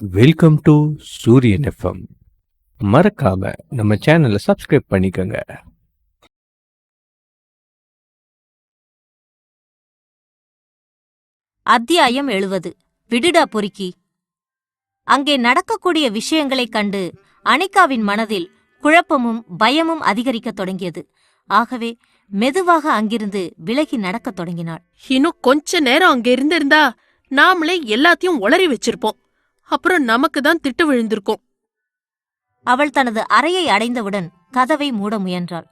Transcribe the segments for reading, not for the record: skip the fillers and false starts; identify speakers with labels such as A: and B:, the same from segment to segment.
A: Welcome to சூரியன் FM. மறக்காம நம்ம சேனலை சப்ஸ்கிரைப் பண்ணிக்கோங்க.
B: அத்தியாயம் 70. விடுடா பொறுக்கி. அங்கே நடக்கக்கூடிய விஷயங்களைக் கண்டு அனிகாவின் மனதில் குழப்பமும் பயமும் அதிகரிக்கத் தொடங்கியது. ஆகவே மெதுவாக அங்கிருந்து விலகி நடக்கத் தொடங்கினாள்.
C: இன்னும் கொஞ்ச நேரம் அங்க இருந்திருந்தா நாமளே எல்லாத்தையும் உளறி வச்சிருப்போம். அப்புறம் நமக்கு தான் திட்டு விழுந்திருக்கும்.
B: அவள் தனது அறையை அடைந்தவுடன் கதவை மூட முயன்றாள்.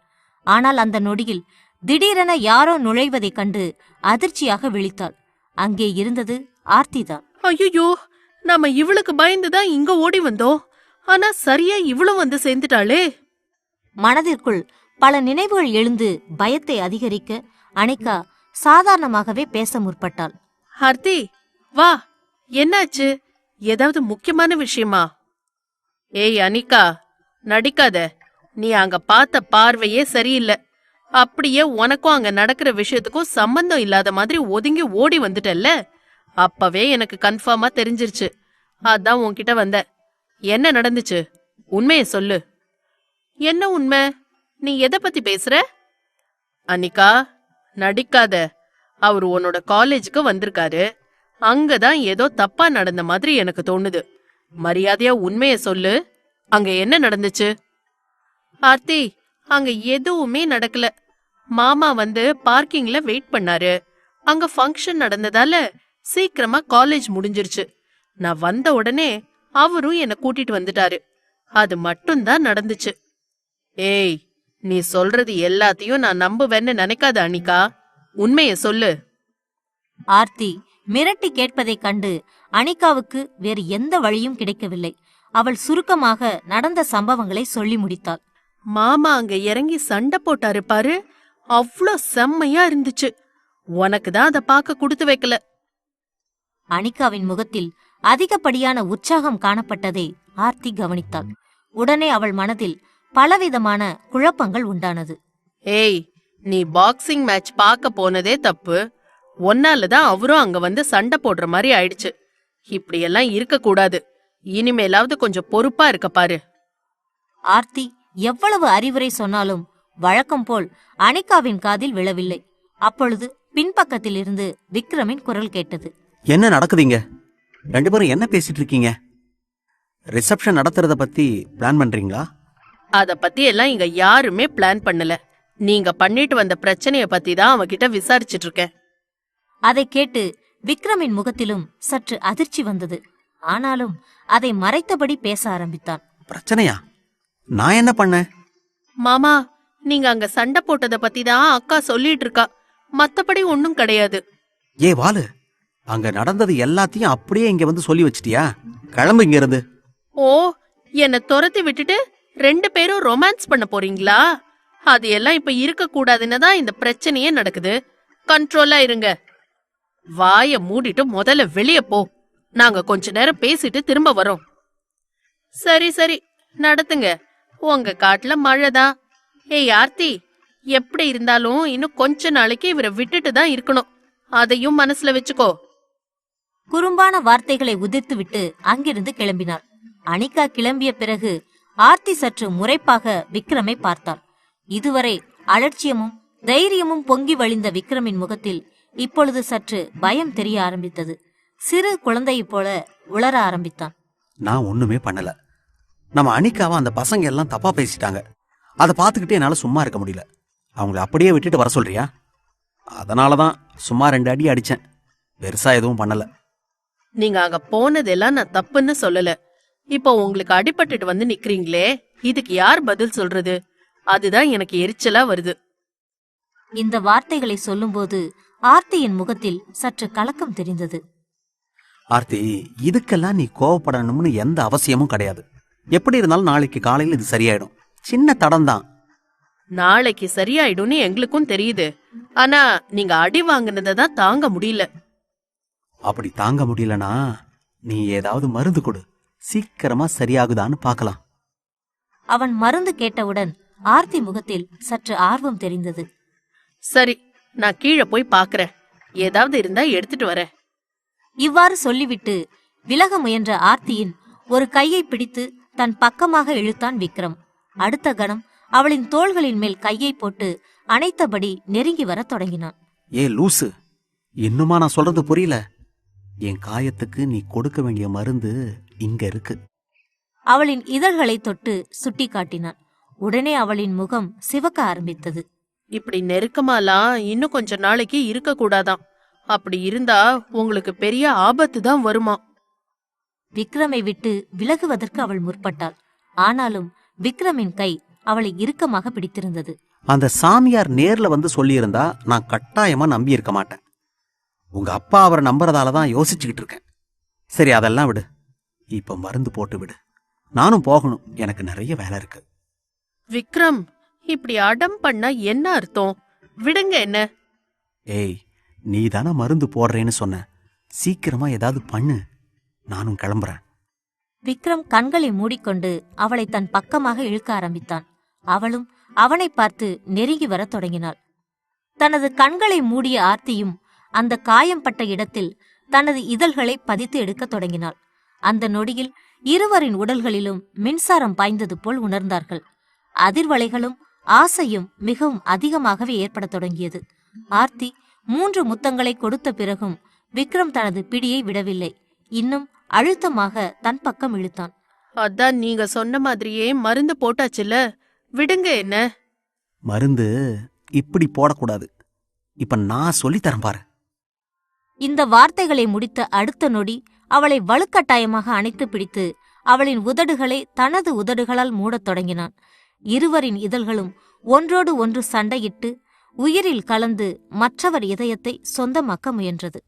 B: ஆனால் அந்த நொடியில் திடீரென யாரோ நுழைவதைக் கண்டு அதிர்ச்சியாக விழித்தாள். அங்கே இருந்தது ஆர்த்திதான்.
C: ஐயோ, நாம இவளுக்கு பயந்துதான் இங்க ஓடி வந்தோம். ஆனா சரியா இவளும் வந்து சேர்ந்துட்டாளே.
B: மனதிற்குள் பல நினைவுகள் எழுந்து பயத்தை அதிகரிக்க அனிகா சாதாரணமாகவே பேச முற்பட்டாள்.
C: ஆர்த்தி, வா. என்னாச்சு? ஏதாவது முக்கியமான விஷயமா? ஏய் அனிகா, நடிக்காத. நீ அங்க பார்த்த பார்வையே சரியில்லை. அப்படியே உனக்கும் அங்க நடக்கிற விஷயத்துக்கும் சம்பந்தம் இல்லாத மாதிரி ஒதுங்கி ஓடி வந்துட்டல்ல. அப்பவே எனக்கு கன்ஃபார்மா தெரிஞ்சிருச்சு. அதான் உன்கிட்ட வந்த. என்ன நடந்துச்சு? உண்மைய சொல்லு. என்ன உண்மை? நீ எதை பத்தி பேசுற? அனிகா, நடிக்காத. அவரு உன்னோட காலேஜுக்கு வந்திருக்காரு. அங்கதான் ஏதோ தப்பா நடந்த மாதிரி எனக்கு தோணுது. மரியாதையா உண்மைய சொல்லு. அங்க என்ன நடந்துச்சு? ஆர்த்தி, அங்க எதுவுமே நடக்கல. மாமா வந்து பார்க்கிங்ல வெயிட் பண்ணாரு. அங்க ஃபங்க்ஷன் நடந்ததால சீக்கிரமா காலேஜ் முடிஞ்சிருச்சு. நான் வந்த உடனே அவரும் என்ன கூட்டிட்டு வந்துட்டாரு. அது மட்டும்தான் நடந்துச்சு. ஏய், நீ சொல்றது எல்லாத்தையும் நான் நம்புவேன்னு நினைக்காத அனிகா. உண்மைய சொல்லு.
B: ஆர்த்தி மிரட்டி கேட்பதைக் கண்டு அனிகாவுக்கு வேறு எந்த வழியும் கிடைக்கவில்லை. அவள் சுருக்கமாக நடந்த சம்பவங்களை சொல்லி முடித்தாள்.
C: மாமா அங்க இறங்கி சண்டை போட்டாரு பாரு, அவ்ளோ செம்மையா இருந்துச்சு. உனக்கு தான் அதை பார்க்க கொடுத்து வைக்கல.
B: அனிகாவின் முகத்தில் அதிகப்படியான உற்சாகம் காணப்பட்டதை ஆர்த்தி கவனித்தாள். உடனே அவள் மனதில் பலவிதமான குழப்பங்கள் உண்டானது.
C: ஏய், நீ பாக்ஸிங் மேட்ச் பார்க்க போனதே தப்பு. ஒன்னாலதான் அவரும் அங்க வந்து சண்டை போடுற மாதிரி ஆயிடுச்சு. இப்படியெல்லாம் இருக்க கூடாது. இனிமேலாவது கொஞ்சம் பொறுப்பா இருக்க பாரு.
B: ஆர்த்தி எவ்வளவு அறிவுரை சொன்னாலும் வழக்கம் போல் அனிகாவின் காதில் விழவில்லை. அப்பொழுது பின்பக்கத்தில் இருந்து விக்ரமின் குரல் கேட்டது.
D: என்ன நடக்குதுங்க? ரெண்டு பேரும் என்ன பேசிட்டு இருக்கீங்க? ரிசப்ஷன் நடத்துறத பத்தி பிளான் பண்றீங்களா?
C: அத பத்தி எல்லாம் இங்க யாருமே பிளான் பண்ணல. நீங்க பண்ணிட்டு வந்த பிரச்சனைய பத்தி தான் அவகிட்ட விசாரிச்சுட்டு இருக்கேன்.
B: அதை கேட்டு விக்ரமின் முகத்திலும் சற்று அதிர்ச்சி வந்தது. ஆனாலும் அதை மறைத்தபடி பேச ஆரம்பித்தான்.
D: பிரச்சனையா? நான் என்ன பண்ணேன்?
C: மாமா, நீங்க அங்க சண்டை போட்டத பத்தி தான் அக்கா சொல்லிட்டு இருக்கா. மத்தபடி ஒன்னும் கிடையாது.
D: ஏ வாலு, அங்க நடந்தது எல்லாத்தையும் அப்படியே இங்க வந்து சொல்லி வச்சிட்டியா? கிளம்பு இங்க இருந்து.
C: ஓ, என்ன துரத்தி விட்டுட்டு ரெண்டு பேரும் ரொமான்ஸ் பண்ண போறீங்களா? அது எல்லாம் இப்ப இருக்க கூடாதுன்னு தான் இந்த பிரச்சனையே நடக்குது. கண்ட்ரோலா இருங்க. வாய மூடிட்டு முதல்ல வெளிய போ. நாங்க கொஞ்ச நேரம் பேசிட்டு திரும்ப வரோம். சரி சரி, நடத்துங்க. உங்க காட்டுல மழைதான். ஏய் ஆர்த்தி, எப்படி இருந்தாலும் இன்னும் கொஞ்ச நாளைக்கு இவரை விட்டுட்டு தான் இருக்கணும். அதையும் மனசுல வச்சுக்கோ.
B: குறும்பான வார்த்தைகளை உதிர்த்துவிட்டு அங்கிருந்து கிளம்பினாள். அனிகா கிளம்பிய பிறகு ஆர்த்தி சற்று முறைப்பாக விக்ரமை பார்த்தாள். இதுவரை அலட்சியமும் தைரியமும் பொங்கி வழிந்த விக்ரமின் முகத்தில் இப்பொழுது சற்று பயம் தெரிய ஆரம்பித்தது. சிறு குழந்தையைப் போல உளர ஆரம்பித்தான்.
D: நான் ஒண்ணுமே பண்ணல. நம்ம அனிகாவை அந்த பசங்க எல்லாம் தப்பா பேசிட்டாங்க. அதை பார்த்துக்கிட்டே என்னால சும்மா இருக்க முடியல. அவங்கள அப்படியே விட்டுட்டு வர சொல்றியா? அதனாலதான் சும்மா 2 அடி அடிச்சேன். பெருசா எதுவும் பண்ணல.
C: நீங்க அங்க போனதெல்லாம் நான் தப்புன்னு சொல்லல. இப்போ உங்களுக்கு அடிபட்டுட்டு வந்து நிக்கிறீங்களே, இதுக்கு யார் பதில் சொல்றது? அதுதான் எனக்கு எரிச்சலா வருது.
B: இந்த வார்த்தைகளை சொல்லும்போது ஆர்த்தியின் முகத்தில் சற்று கலக்கம் தெரிந்தது.
D: ஆர்த்தி, இதுக்கெல்லாம் நீ கோவப்படணும்னு எந்த அவசியமும் கிடையாது. எப்படி இருந்தாலும் நாளைக்கு காலையில் இது சரியாயிடும். சின்ன தடம் தான்.
C: நாளைக்கு சரியாயிடும்னு எங்களுக்கும் தெரியுது. ஆனா நீங்க அடி வாங்கினதை தான் தாங்க முடியல.
D: அப்படி தாங்க முடியலனா நீ ஏதாவது மருந்து கொடு. சீக்கிரமா சரியாகுதான்னு பார்க்கலாம்.
B: அவன் மருந்து கேட்டவுடன் ஆர்த்தி முகத்தில் சற்று ஆர்வம் தெரிந்தது.
C: சரி, நான் கீழே போய் பாக்குறேன். ஏதாவது இருந்தா எடுத்துட்டு வரேன்.
B: இவ்வாறு சொல்லிவிட்டு விலக முயன்ற ஆர்த்தியின் ஒரு கையை பிடித்து தன் பக்கமாக இழுத்தான் விக்ரம். அடுத்த கணம் அவளின் தோள்களின் மேல் கையை போட்டு அணைத்தபடி நெருங்கி வரத் தொடங்கினான்.
D: ஏ லூசு, இன்னுமா நான் சொல்றது புரியல? என் காயத்துக்கு நீ கொடுக்க வேண்டிய மருந்து இங்க இருக்கு.
B: அவளின் இதழ்களை தொட்டு சுட்டி காட்டினான். உடனே அவளின் முகம் சிவக்க ஆரம்பித்தது.
C: இப்படி நெருக்கமாலாம் இன்னும் கொஞ்ச நாளைக்கு இருக்க கூடாதாம். அப்படி இருந்தா உங்களுக்கு பெரிய ஆபத்து தான் வருமா.
B: விக்ரமை விட்டு விலகுவதற்கு அவள் முற்பட்டாள். ஆனாலும் விக்ரமின் கை அவளை இறுக்கமாக பிடித்திருந்தது.
D: அந்த சாமியார் நேர்ல வந்து சொல்லியிருந்தா நான் கட்டாயமா நம்பி இருக்க மாட்டேன். உங்க அப்பா அவரை நம்புறதால தான் யோசிச்சுக்கிட்டு இருக்கேன். சரி, அதெல்லாம் விடு. இப்ப மருந்து போட்டு விடு. நானும் போகணும், எனக்கு நிறைய வேலை இருக்கு.
C: விக்ரம், இப்படி அடம் பண்ணா என்ன அர்த்தம்? விடுங்க என்ன.
D: ஏய், நீ தானே மருந்து போடுறேன்னு சொன்ன. சீக்கிரமா ஏதாவது பண்ணு, நானும் கிளம்புறேன்.
B: விக்ரம் கண்களை மூடிக்கொண்டு அவளை தன் பக்கமாக இழுக்க ஆரம்பித்தான். அவளும் அவனை பார்த்து நெருங்கி வரத் தொடங்கினாள். தனது கண்களை மூடிய ஆர்த்தியும் அந்த காயம்பட்ட இடத்தில் தனது இதழ்களை பதித்து எடுக்கத் தொடங்கினாள். அந்த நொடியில் இருவரின் உடல்களிலும் மின்சாரம் பாய்ந்தது போல் உணர்ந்தார்கள். அதிர்வலைகளும் ஆசையும் மிகவும் அதிகமாகவே ஏற்படத் தொடங்கியது. ஆர்த்தி 3 முத்தங்களை கொடுத்த பிறகும் விக்ரம் தனது பிடியை விடவில்லை. இன்னும் அழுத்தமாக தன் பக்கம் இழுத்தான்.
C: அதான் நீங்க சொன்ன மாதிரியே மருந்து போட்டாச்சுல, விடுங்க என்ன.
D: மருந்து இப்படி போடக்கூடாது. இப்ப நான் சொல்லித்தரேன் பாரு.
B: இந்த வார்த்தைகளை முடித்த அடுத்த நொடி அவளை வலுக்கட்டாயமாக அணைத்து பிடித்து அவளின் உதடுகளை தனது உதடுகளால் மூடத் தொடங்கினான். இருவரின் இதழ்களும் ஒன்றோடு ஒன்று சண்டையிட்டு உயிரில் கலந்து மற்றவர் இதயத்தை சொந்தமாக்க முயன்றது.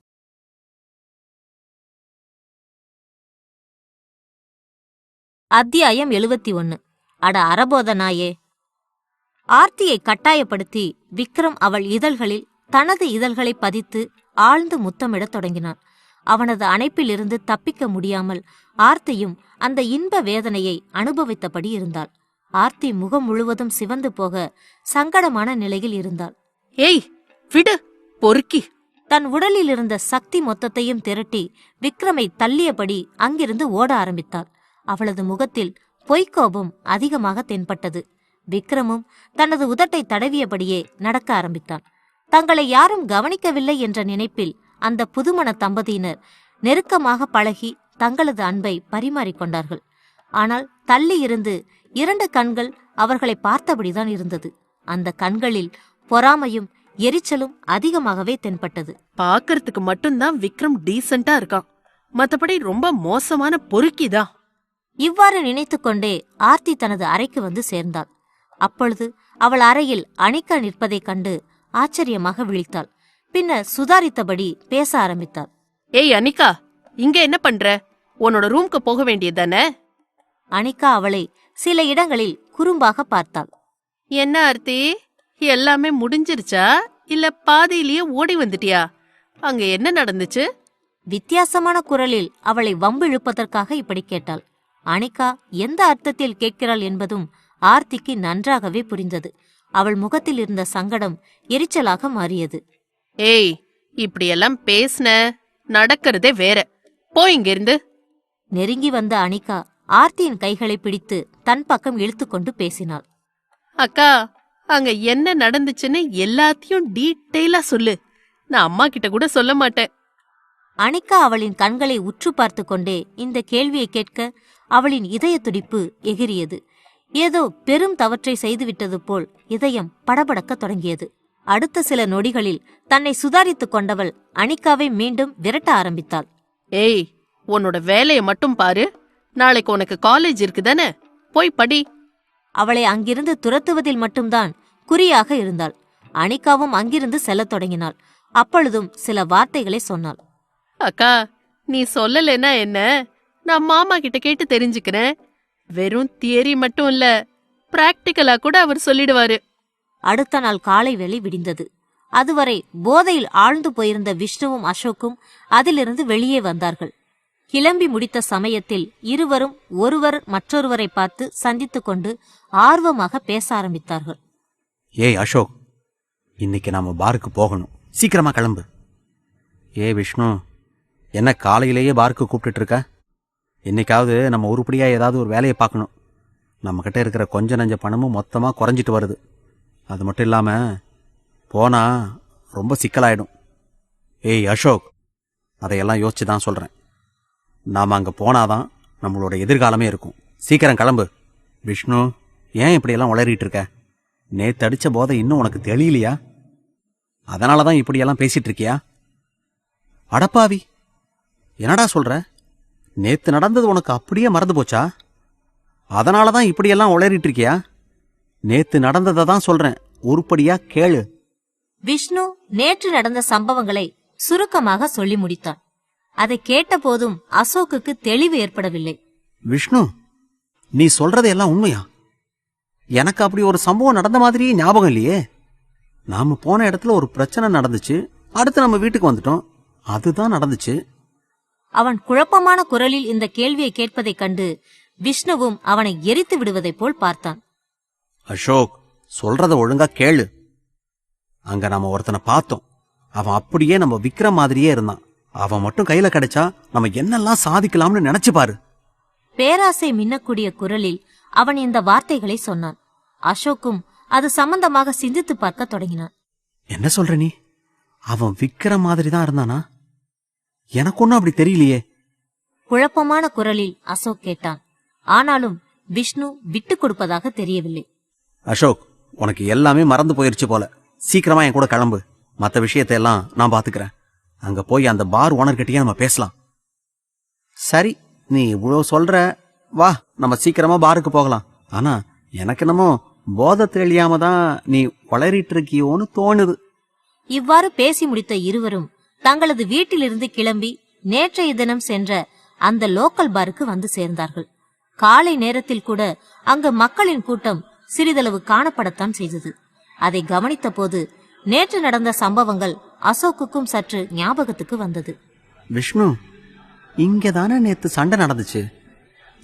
B: அத்தியாயம் 71. அட அரபோத நாயே! ஆர்த்தியை கட்டாயப்படுத்தி விக்ரம் அவள் இதழ்களில் தனது இதழ்களை பதித்து ஆழ்ந்து முத்தமிடத் தொடங்கினான். அவனது அணைப்பிலிருந்து தப்பிக்க முடியாமல் ஆர்த்தியும் அந்த இன்ப வேதனையை அனுபவித்தபடி இருந்தாள். ஆர்த்தி முகம் முழுவதும் சிவந்து போக சங்கடமான நிலையில் இருந்தாள்.
C: ஏய் விடு பொறுக்கி!
B: தன் உடலில் இருந்த சக்தி மொத்தத்தையும் திரட்டி விக்ரமை தள்ளியபடி அங்கிருந்து ஓட ஆரம்பித்தாள். அவளது முகத்தில் பொய்க்கோபம் அதிகமாக தென்பட்டது. விக்ரமும் தனது உதட்டை தடவியபடியே நடக்க ஆரம்பித்தான். தங்களை யாரும் கவனிக்கவில்லை என்ற நினைப்பில் அந்த புதுமண தம்பதியினர் நெருக்கமாக பழகி தங்களது அன்பை பரிமாறிக்கொண்டார்கள். ஆனால் தள்ளி இருந்து 2 கண்கள் அவர்களை பார்த்தபடிதான் இருந்தது. அந்த கண்களில் பொறாமையும் எரிச்சலும் அதிகமாகவே தென்பட்டது.
C: பாக்கறதுக்கு மட்டும்தான் விக்ரம் டீசென்ட்டா இருக்கான், மத்தபடி ரொம்ப மோசமான பொறுக்கிதான்.
B: இவ்வாறு நினைத்துக்கொண்டே ஆர்த்தி தனது அறைக்கு வந்து சேர்ந்தாள். அப்பொழுது அவள் அறையில் அனிகா நிற்பதைக் கண்டு ஆச்சரியமாக விழித்தாள். பின்னர் சுதாரித்தபடி பேச ஆரம்பித்தாள்.
C: ஏய் அனிகா, இங்க என்ன பண்ற? உன்னோட ரூம்க்கு போக வேண்டியதானே?
B: அனிகா அவளை சில இடங்களில் குறும்பாக பார்த்தாள்.
C: என்ன ஆர்த்தி, எல்லாமே முடிஞ்சிருச்சா இல்ல பாதியிலேயே ஓடி வந்துட்டியா? அங்க என்ன நடந்துச்சு?
B: வித்தியாசமான குரலில் அவளை வம்பு இழுப்பதற்காக இப்படி கேட்டாள். அனிகா எந்த அர்த்தத்தில் கேட்கிறாள் என்பதும் ஆர்த்திக்கு நன்றாகவே புரிந்தது. அவள் முகத்தில் இருந்த சங்கடம் எரிச்சலாக மாறியது.
C: ஏய், இப்படியெல்லாம் பேசுன நடக்கிறதே வேற. போ இங்கிருந்து.
B: நெருங்கி வந்த அனிகா ஆர்த்தியின் கைகளை பிடித்து தன் பக்கம் இழுத்துக்கொண்டு பேசினாள்.
C: அக்கா, அங்க என்ன நடந்துச்சுன்னு எல்லாத்தையும் டீட்டெயிலா சொல்லு. நான் அம்மா கிட்ட கூட சொல்ல மாட்டேன்.
B: அனிகா அவளின் கண்களை உற்று பார்த்து கொண்டே இந்த கேள்வியை கேட்க அவளின் இதய துடிப்பு எகிரியது. ஏதோ பெரும் தவற்றை செய்துவிட்டது போல் இதயம் படபடக்க தொடங்கியது. அடுத்த சில நொடிகளில் தன்னை சுதாரித்துக் கொண்டவள் அனிகாவை மீண்டும் விரட்ட ஆரம்பித்தாள்.
C: ஏய், உன்னோட வேலைய மட்டும் பாரு. நாளைக்கு உனக்கு காலேஜ் இருக்குதானே, போய் படி.
B: அவளை அங்கிருந்து துரத்துவதில் மட்டும்தான் குறியாக இருந்தாள். அனிகாவும் அங்கிருந்து செல்லத் தொடங்கினாள். அப்பொழுதும் சில வார்த்தைகளை சொன்னாள்.
C: அக்கா, நீ சொல்லலைன்னா என்ன, நான் மாமா கிட்ட கேட்டு தெரிஞ்சுக்கிறேன். வெறும் தியரி மட்டும் இல்ல, பிராக்டிக்கலா கூட அவர் சொல்லிடுவாரு.
B: அடுத்த நாள் காலை வேளை விடிந்தது. அதுவரை போதையில் ஆழ்ந்து போயிருந்த விஷ்ணுவும் அசோக்கும் அதிலிருந்து வெளியே வந்தார்கள். கிளம்பி முடித்த சமயத்தில் இருவரும் ஒருவர் மற்றொருவரை பார்த்து சந்தித்துக் கொண்டு ஆர்வமாக பேச ஆரம்பித்தார்கள்.
D: ஏய் அசோக், இன்னைக்கு நாம பாருக்கு போகணும். சீக்கிரமா கிளம்பு. ஏ விஷ்ணு, என்ன காலையிலேயே பாருக்கு கூப்பிட்டுட்டு இருக்க? இன்னைக்காவது நம்ம உருப்படியா ஏதாவது ஒரு வேலையை பார்க்கணும். நம்மக்கிட்ட இருக்கிற கொஞ்ச நஞ்ச பணமும் மொத்தமாக குறைஞ்சிட்டு வருது. அது மட்டும் இல்லாமல் போனா ரொம்ப சிக்கலாயிடும். ஏய் அசோக், அதையெல்லாம் யோசிச்சு தான் சொல்கிறேன். நாம் அங்கே போனாதான் நம்மளோட எதிர்காலமே இருக்கும். சீக்கிரம் கிளம்பு. விஷ்ணு, ஏன் இப்படியெல்லாம் உளறிட்டு இருக்க? நேற்று அடித்த போதை இன்னும் உனக்கு தெரியலையா? அதனால தான் இப்படியெல்லாம் பேசிட்டு இருக்கியா? அடப்பாவி, என்னடா சொல்ற? நேத்து நடந்தது உனக்கு அப்படியே மறந்து போச்சா? அதனால தான் இப்படியெல்லாம் உளறிட்டு இருக்கியா? நேத்து நடந்ததை தான் சொல்றேன், உருப்படியா கேளு.
B: விஷ்ணு நேற்று நடந்த சம்பவங்களை சுருக்கமாக சொல்லி முடித்தான். அதை கேட்டபோதும் அசோக்குக்கு தெளிவு ஏற்படவில்லை.
D: விஷ்ணு, நீ சொல்றது எல்லாம் உண்மையா? எனக்கு அப்படி ஒரு சம்பவம் நடந்த மாதிரியே ஞாபகம் இல்லையே. நாம போன இடத்துல ஒரு பிரச்சனை நடந்துச்சு, அடுத்து நம்ம வீட்டுக்கு வந்துட்டோம். அதுதான் நடந்துச்சு.
B: அவன் குழப்பமான குரலில் இந்த கேள்வியை கேட்பதைக் கண்டு விஷ்ணுவும் அவனை எரித்து விடுவதைப் போல் பார்த்தான்.
D: அசோக், சொல்றத ஒழுங்கா கேளு. அங்க நாம ஒருத்தனை பார்த்தோம். அவன் அப்படியே நம்ம விக்ரம் மாதிரியே இருந்தான். அவன் மட்டும் கையில கிடைச்சா நம்ம என்னெல்லாம் சாதிக்கலாம்னு நினைச்சு பாரு.
B: பேராசை மின்னக்கூடிய குரலில் அவன் இந்த வார்த்தைகளை சொன்னான். அசோக்கும் அது சம்பந்தமாக சிந்தித்து பார்க்க தொடங்கினான்.
D: என்ன சொல்ற நீ? அவன் விக்ரம் மாதிரி தான் இருந்தானா? எனக்கு ஒன்னும் அப்படி தெரியலையே.
B: குழப்பமான குரலில் அசோக் கேட்டான். ஆனாலும் விஷ்ணு விட்டு கொடுப்பதாக தெரியவில்லை.
D: அசோக், உனக்கு எல்லாமே மறந்து போயிருச்சு போல. சீக்கிரமா என் கூட கிளம்பு. மற்ற விஷயத்தை எல்லாம் நான் பாத்துக்கிறேன். அங்க போய் அந்த பார் ஓனர்கிட்டயே நம்ம பேசலாம். சரி, நீ இவ்வளவு சொல்ற, வா நம்ம சீக்கிரமா பாருக்கு போகலாம். ஆனா எனக்கு என்னமோ போதை தெளியாம தான் நீ வளரிட்டு இருக்கியோன்னு தோணுது.
B: இவ்வாறு பேசி முடித்த இருவரும் தங்களது வீட்டிலிருந்து கிளம்பி நேற்றைய தினம் சென்ற அந்த லோக்கல் பாருக்கு வந்து சேர்ந்தார்கள். காலை நேரத்தில் கூட அங்கு மக்களின் கூட்டம் சிறிதளவு காணப்படத்தான் செய்தது. அதை கவனித்த போது நேற்று நடந்த சம்பவங்கள் அசோக்குக்கும் சற்று ஞாபகத்துக்கு வந்தது.
D: விஷ்ணு, இங்கதானே நேத்து சண்டை நடந்துச்சு.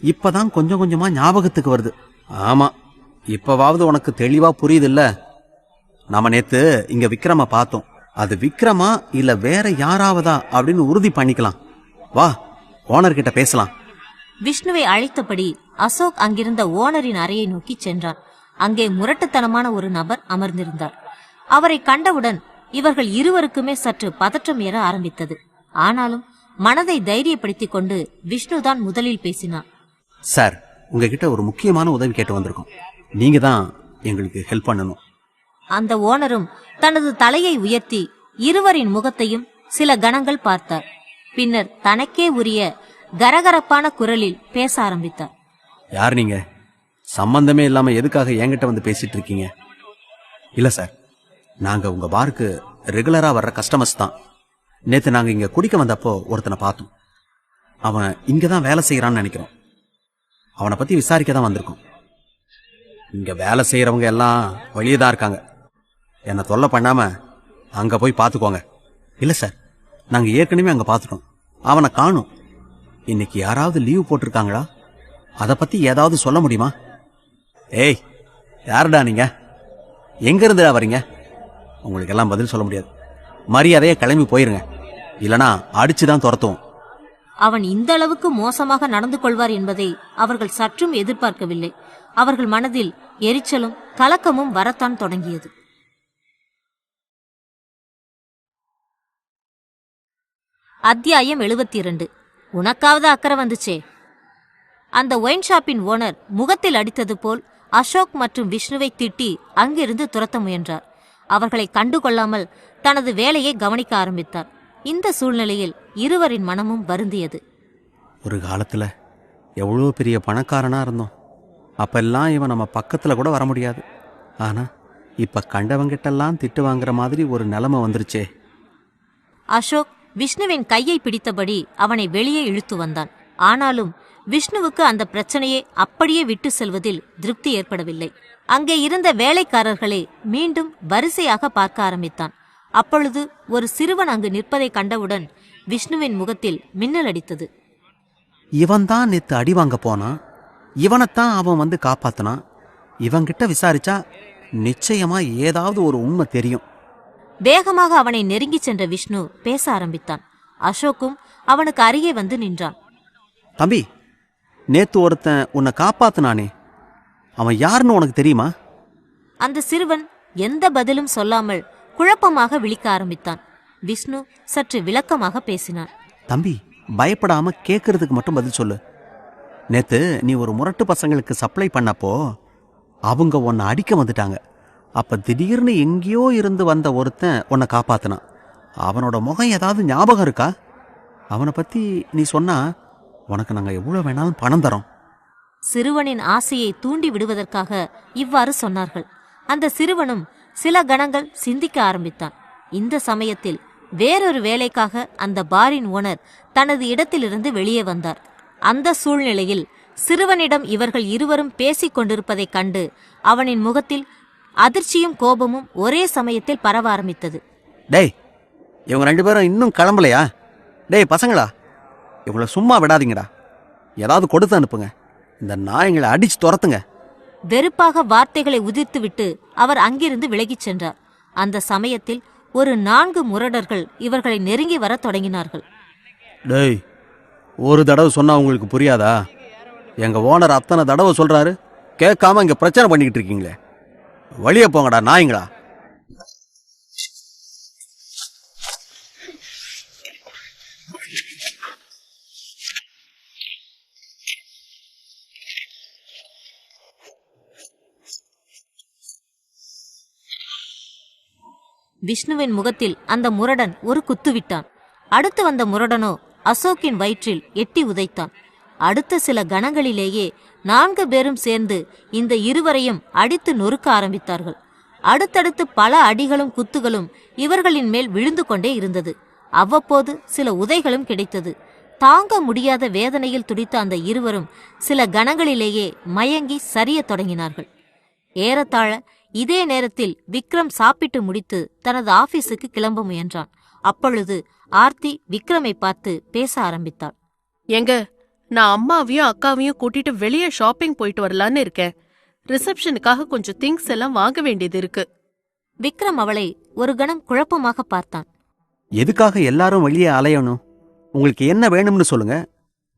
D: இப்பதான் கொஞ்சம் கொஞ்சமா ஞாபகத்துக்கு வருது. ஆமா, இப்பவாவது உனக்கு தெளிவா புரியுதுல்ல. நாம நேத்து இங்க விக்ரம பார்த்தோம். அது விக்ரமா இல்ல வேற யாராவதா அப்படின்னு உறுதி பண்ணிக்கலாம். வா, ஓனர்கிட்ட பேசலாம்.
B: விஷ்ணுவை அழைத்தபடி அசோக் அங்கிருந்த ஓனரின் அறையை நோக்கி சென்றான். அங்கே முரட்டுத்தனமான ஒரு நபர் அமர்ந்திருந்தார். அவரை கண்டவுடன் இவர்கள் இருவருக்குமே சற்று பதற்றம் ஏற ஆரம்பித்தது. ஆனாலும் மனதை தைரியப்படுத்திக் கொண்டு விஷ்ணுதான் முதலில் பேசினார்.
D: சார், உங்ககிட்ட ஒரு முக்கியமான உதவி கேட்டு வந்திருக்கோம். நீங்க தான் எங்களுக்கு ஹெல்ப் பண்ணணும்.
B: அந்த ஓனரும் தனது தலையை உயர்த்தி இருவரின் முகத்தையும் சில கணங்கள் பார்த்தார். பின்னர் தனக்கே உரிய கரகரப்பான குரலில் பேச ஆரம்பித்தார்.
D: யார் நீங்க? சம்பந்தமே இல்லாம எதுக்காக என்கிட்ட வந்து பேசிட்டு இருக்கீங்க? இல்ல சார், நாங்க உங்க பாருக்கு ரெகுலரா வர்ற கஸ்டமர்ஸ் தான். நேத்து நாங்க இங்க குடிக்க வந்தப்போ ஒருத்தனை பார்த்தோம். அவன் இங்கதான் வேலை செய்யறான்னு நினைக்கிறோம். அவனை பத்தி விசாரிக்க தான் வந்திருக்கோம். இங்க வேலை செய்யறவங்க எல்லாம் வெளியே தான் இருக்காங்க. என்னை தொல்லை பண்ணாம அங்க போய் பார்த்துக்கோங்க. இல்ல சார், நாங்க ஏற்கனவே அங்க பார்த்துட்டோம். அவனை காணும். இன்னைக்கு யாராவது லீவ் போட்டிருக்காங்களா? அதை பத்தி ஏதாவது சொல்ல முடியுமா? ஏய், யாருடா நீங்க? எங்க இருந்துடா வரீங்க? உங்களுக்கு எல்லாம் பதில் சொல்ல முடியாது. மரியாதையா கிளம்பி போயிருங்க, இல்லனா அடிச்சுதான் துரத்துவோம்.
B: அவன் இந்த அளவுக்கு மோசமாக நடந்து கொள்வார் என்பதை அவர்கள் சற்றும் எதிர்பார்க்கவில்லை. அவர்கள் மனதில் எரிச்சலும் கலக்கமும் வரத்தான் தொடங்கியது. அத்தியாயம் 72. உனக்காவது அக்கறை வந்துச்சே. அந்த ஒயின் ஷாப்பின் ஓனர் முகத்தில் அடித்தது போல் அசோக் மற்றும் விஷ்ணுவை திட்டி அங்கிருந்து துரத்த முயன்றார். அவர்களை கண்டுகொள்ளாமல் தனது வேலையை கவனிக்க ஆரம்பித்தார். இந்த சூழ்நிலையில் இருவரின் மனமும் வருந்தியது.
D: ஒரு காலத்துல எவ்வளோ பெரிய பணக்காரனா இருந்தோம். அப்பெல்லாம் இவன் நம்ம பக்கத்துல கூட வர முடியாது. ஆனா இப்ப கண்டவங்கிட்டெல்லாம் திட்டு வாங்குற மாதிரி ஒரு நிலைமை வந்துருச்சே.
B: அசோக் விஷ்ணுவின் கையை பிடித்தபடி அவனை வெளியே இழுத்து வந்தான். ஆனாலும் விஷ்ணுவுக்கு அந்த பிரச்சனையை அப்படியே விட்டு செல்வதில் திருப்தி ஏற்படவில்லை. அங்கே இருந்த வேலைக்காரர்களை மீண்டும் வரிசையாக பார்க்க ஆரம்பித்தான். அப்பொழுது ஒரு சிறுவன் அங்கு நிற்பதை கண்டவுடன் விஷ்ணுவின் முகத்தில் மின்னல் அடித்தது.
D: இவன்தான் நேத்து அடி வாங்க போனான். இவனைத்தான் அவன் வந்து காப்பாத்தினான். இவன்கிட்ட விசாரிச்சா நிச்சயமா ஏதாவது ஒரு உண்மை தெரியும்.
B: வேகமாக அவனை நெருங்கி சென்ற விஷ்ணு பேச ஆரம்பித்தான். அசோக்கும் அவனுக்கு அருகே வந்து நின்றான்.
D: தம்பி, நேத்து ஒருத்தன் உன்னை காப்பாத்துனானே, அவன் யாருன்னு உனக்கு தெரியுமா?
B: அந்த சிறுவன் எந்த பதிலும் சொல்லாமல் குழப்பமாக விழிக்க ஆரம்பித்தான். விஷ்ணு சற்று விளக்கமாக பேசினான்.
D: தம்பி, பயப்படாம கேட்கறதுக்கு மட்டும் பதில் சொல்லு. நேத்து நீ ஒரு முரட்டு பசங்களுக்கு சப்ளை பண்ணப்போ அவங்க உன்னை அடிக்க வந்துட்டாங்க. அப்ப திடீர்னு எங்கேயோ இருந்து வந்த ஒருத்தன் உன்னை காப்பாத்தினான். அவனோட முகம் ஏதாவது ஞாபகம் இருக்கா? அவனை பத்தி நீ சொன்னா உனக்கு நாங்க எவ்வளவு வேணாலும் பணம் தரோம்.
B: சிறுவனின் ஆசையை தூண்டி விடுவதற்காக இவ்வாறு சொன்னார்கள். அந்த சிறுவனும் சில கணங்கள் சிந்திக்க ஆரம்பித்தான். இந்த சமயத்தில் வேறொரு வேலைக்காக அந்த பாரின் ஓனர் தனது இடத்திலிருந்து வெளியே வந்தார். அந்த சூழ்நிலையில் சிறுவனிடம் இவர்கள் இருவரும் பேசிக் கொண்டிருப்பதைக் கண்டு அவனின் முகத்தில் அதிர்ச்சியும் கோபமும் ஒரே சமயத்தில் பரவ ஆரம்பித்தது.
D: டேய், இவங்க 2 பேரும் இன்னும் கிளம்பலையா? டேய் பசங்களா, இவங்கள சும்மா விடாதீங்கடா. ஏதாவது கொடுத்து அனுப்புங்க. இந்த நாயங்களை அடிச்சு துரத்துங்க.
B: வெறுப்பாக வார்த்தைகளை உதிர்த்துவிட்டு அவர் அங்கிருந்து விலகிச் சென்றார். அந்த சமயத்தில் ஒரு 4 முரடர்கள் இவர்களை நெருங்கி வரத் தொடங்கினார்கள்.
D: டேய், ஒரு தடவை சொன்னா உங்களுக்கு புரியாதா? எங்க ஓனர் அத்தனை தடவை சொல்றாரு, கேட்காம இங்க பிரச்சனை பண்ணிக்கிட்டு இருக்கீங்களே. வழிய போங்கடா நாயங்களா.
B: விஷ்ணுவின் முகத்தில் அந்த முரடன் ஒரு குத்துவிட்டான். அடுத்து வந்த முரடனோ அசோக்கின் வயிற்றில் எட்டி உதைத்தான். அடுத்த சில கணங்களிலேயே 4 பேரும் சேர்ந்து இந்த இருவரையும் அடித்து நொறுக்க ஆரம்பித்தார்கள். அடுத்தடுத்து பல அடிகளும் குத்துகளும் இவர்களின் மேல் விழுந்து கொண்டே இருந்தது. அவ்வப்போது சில உதைகளும் கிடைத்தது. தாங்க முடியாத வேதனையில் துடித்த அந்த இருவரும் சில கணங்களிலேயே மயங்கி சரியத் தொடங்கினார்கள். ஏறத்தாழ இதே நேரத்தில் விக்ரம் சாப்பிட்டு முடித்து தனது ஆபீஸுக்கு கிளம்ப முயன்றான். அப்பொழுது ஆர்த்தி விக்ரமை பார்த்து பேச ஆரம்பித்தாள்.
C: எங்க, நான் அம்மாவையும் அக்காவையும் கூட்டிட்டு வெளியே ஷாப்பிங் போயிட்டு வரலான்னு இருக்கேன். ரிசப்ஷனுக்காக கொஞ்சம் திங்ஸ் எல்லாம் வாங்க வேண்டியது இருக்கு.
B: விக்ரம் அவளை ஒரு கணம் குழப்பமாக பார்த்தான்.
D: எதுக்காக எல்லாரும் வெளியே அலையணும்? உங்களுக்கு என்ன வேணும்னு சொல்லுங்க,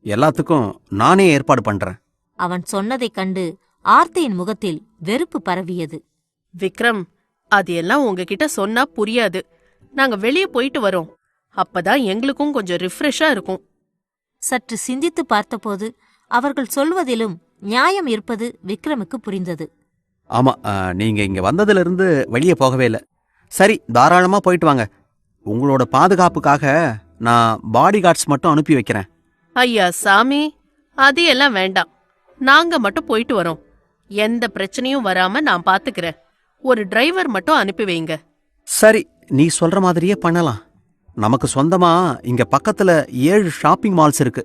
D: எல்லாத்துக்கும் நானே ஏற்பாடு பண்றேன்.
B: அவன் சொன்னதைக் கண்டு ஆர்த்தியின் முகத்தில் வெறுப்பு பரவியது.
C: விக்ரம், அது எல்லாம் உங்ககிட்ட சொன்னா புரியாது. நாங்க வெளியே போயிட்டு வரோம். அப்பதான் எங்களுக்கும் கொஞ்சம் ரிஃப்ரெஷ்ஷா இருக்கும்.
B: சற்று சிந்தித்து பார்த்தபோது அவர்கள் சொல்வதிலும் நியாயம் இருப்பது விக்ரமுக்கு புரிந்தது.
D: ஆமா, நீங்க இங்க வந்ததுல இருந்து வெளியே போகவே இல்லை. சரி, தாராளமா போயிட்டு வாங்க. உங்களோட பாதுகாப்புக்காக நான் பாடி கார்ட்ஸ் மட்டும் அனுப்பி வைக்கிறேன்.
C: ஐயா சாமி, அது எல்லாம் வேண்டாம். நாங்க மட்டும் போயிட்டு வரோம். எந்த பிரச்சனையும் வராம நான் பாத்துக்கிறேன். ஒரு டிரைவர் மட்டும் அனுப்பி வைங்க.
D: சரி, நீ சொல்ற மாதிரியே பண்ணலாம். நமக்கு சொந்தமா இங்க பக்கத்துல 7 ஷாப்பிங் மால்ஸ் இருக்கு.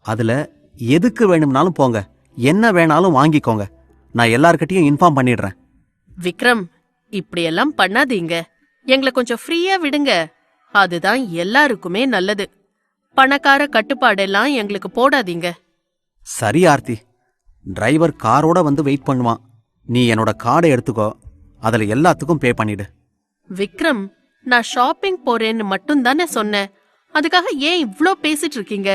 D: அதுல எதுக்கு வேணும்னாலும் போங்க, என்ன வேணாலும் வாங்கிக்கோங்க. நான் எல்லார்கிட்டயும் இன்ஃபார்ம் பண்ணிடுறேன்.
C: விக்ரம், இப்படியெல்லாம் பண்ணாதீங்க. எங்களை கொஞ்சம் ஃப்ரீயா விடுங்க. அதுதான் எல்லாருக்குமே நல்லது. பணக்கார கட்டுப்பாடெல்லாம் எங்களுக்கு போடாதீங்க.
D: சரி ஆர்த்தி, டிரைவர் காரோட வந்து வெயிட் பண்ணுவான். நீ என்னோட கார்டை எடுத்துக்கோ, அதுல எல்லாத்துக்கும் பே பண்ணிடு.
C: விக்ரம், நான் ஷாப்பிங் போறேன்னு மட்டும் தானே சொன்னேன். அதுக்காக ஏன் இவ்ளோ பேசிட்டு இருக்கீங்க?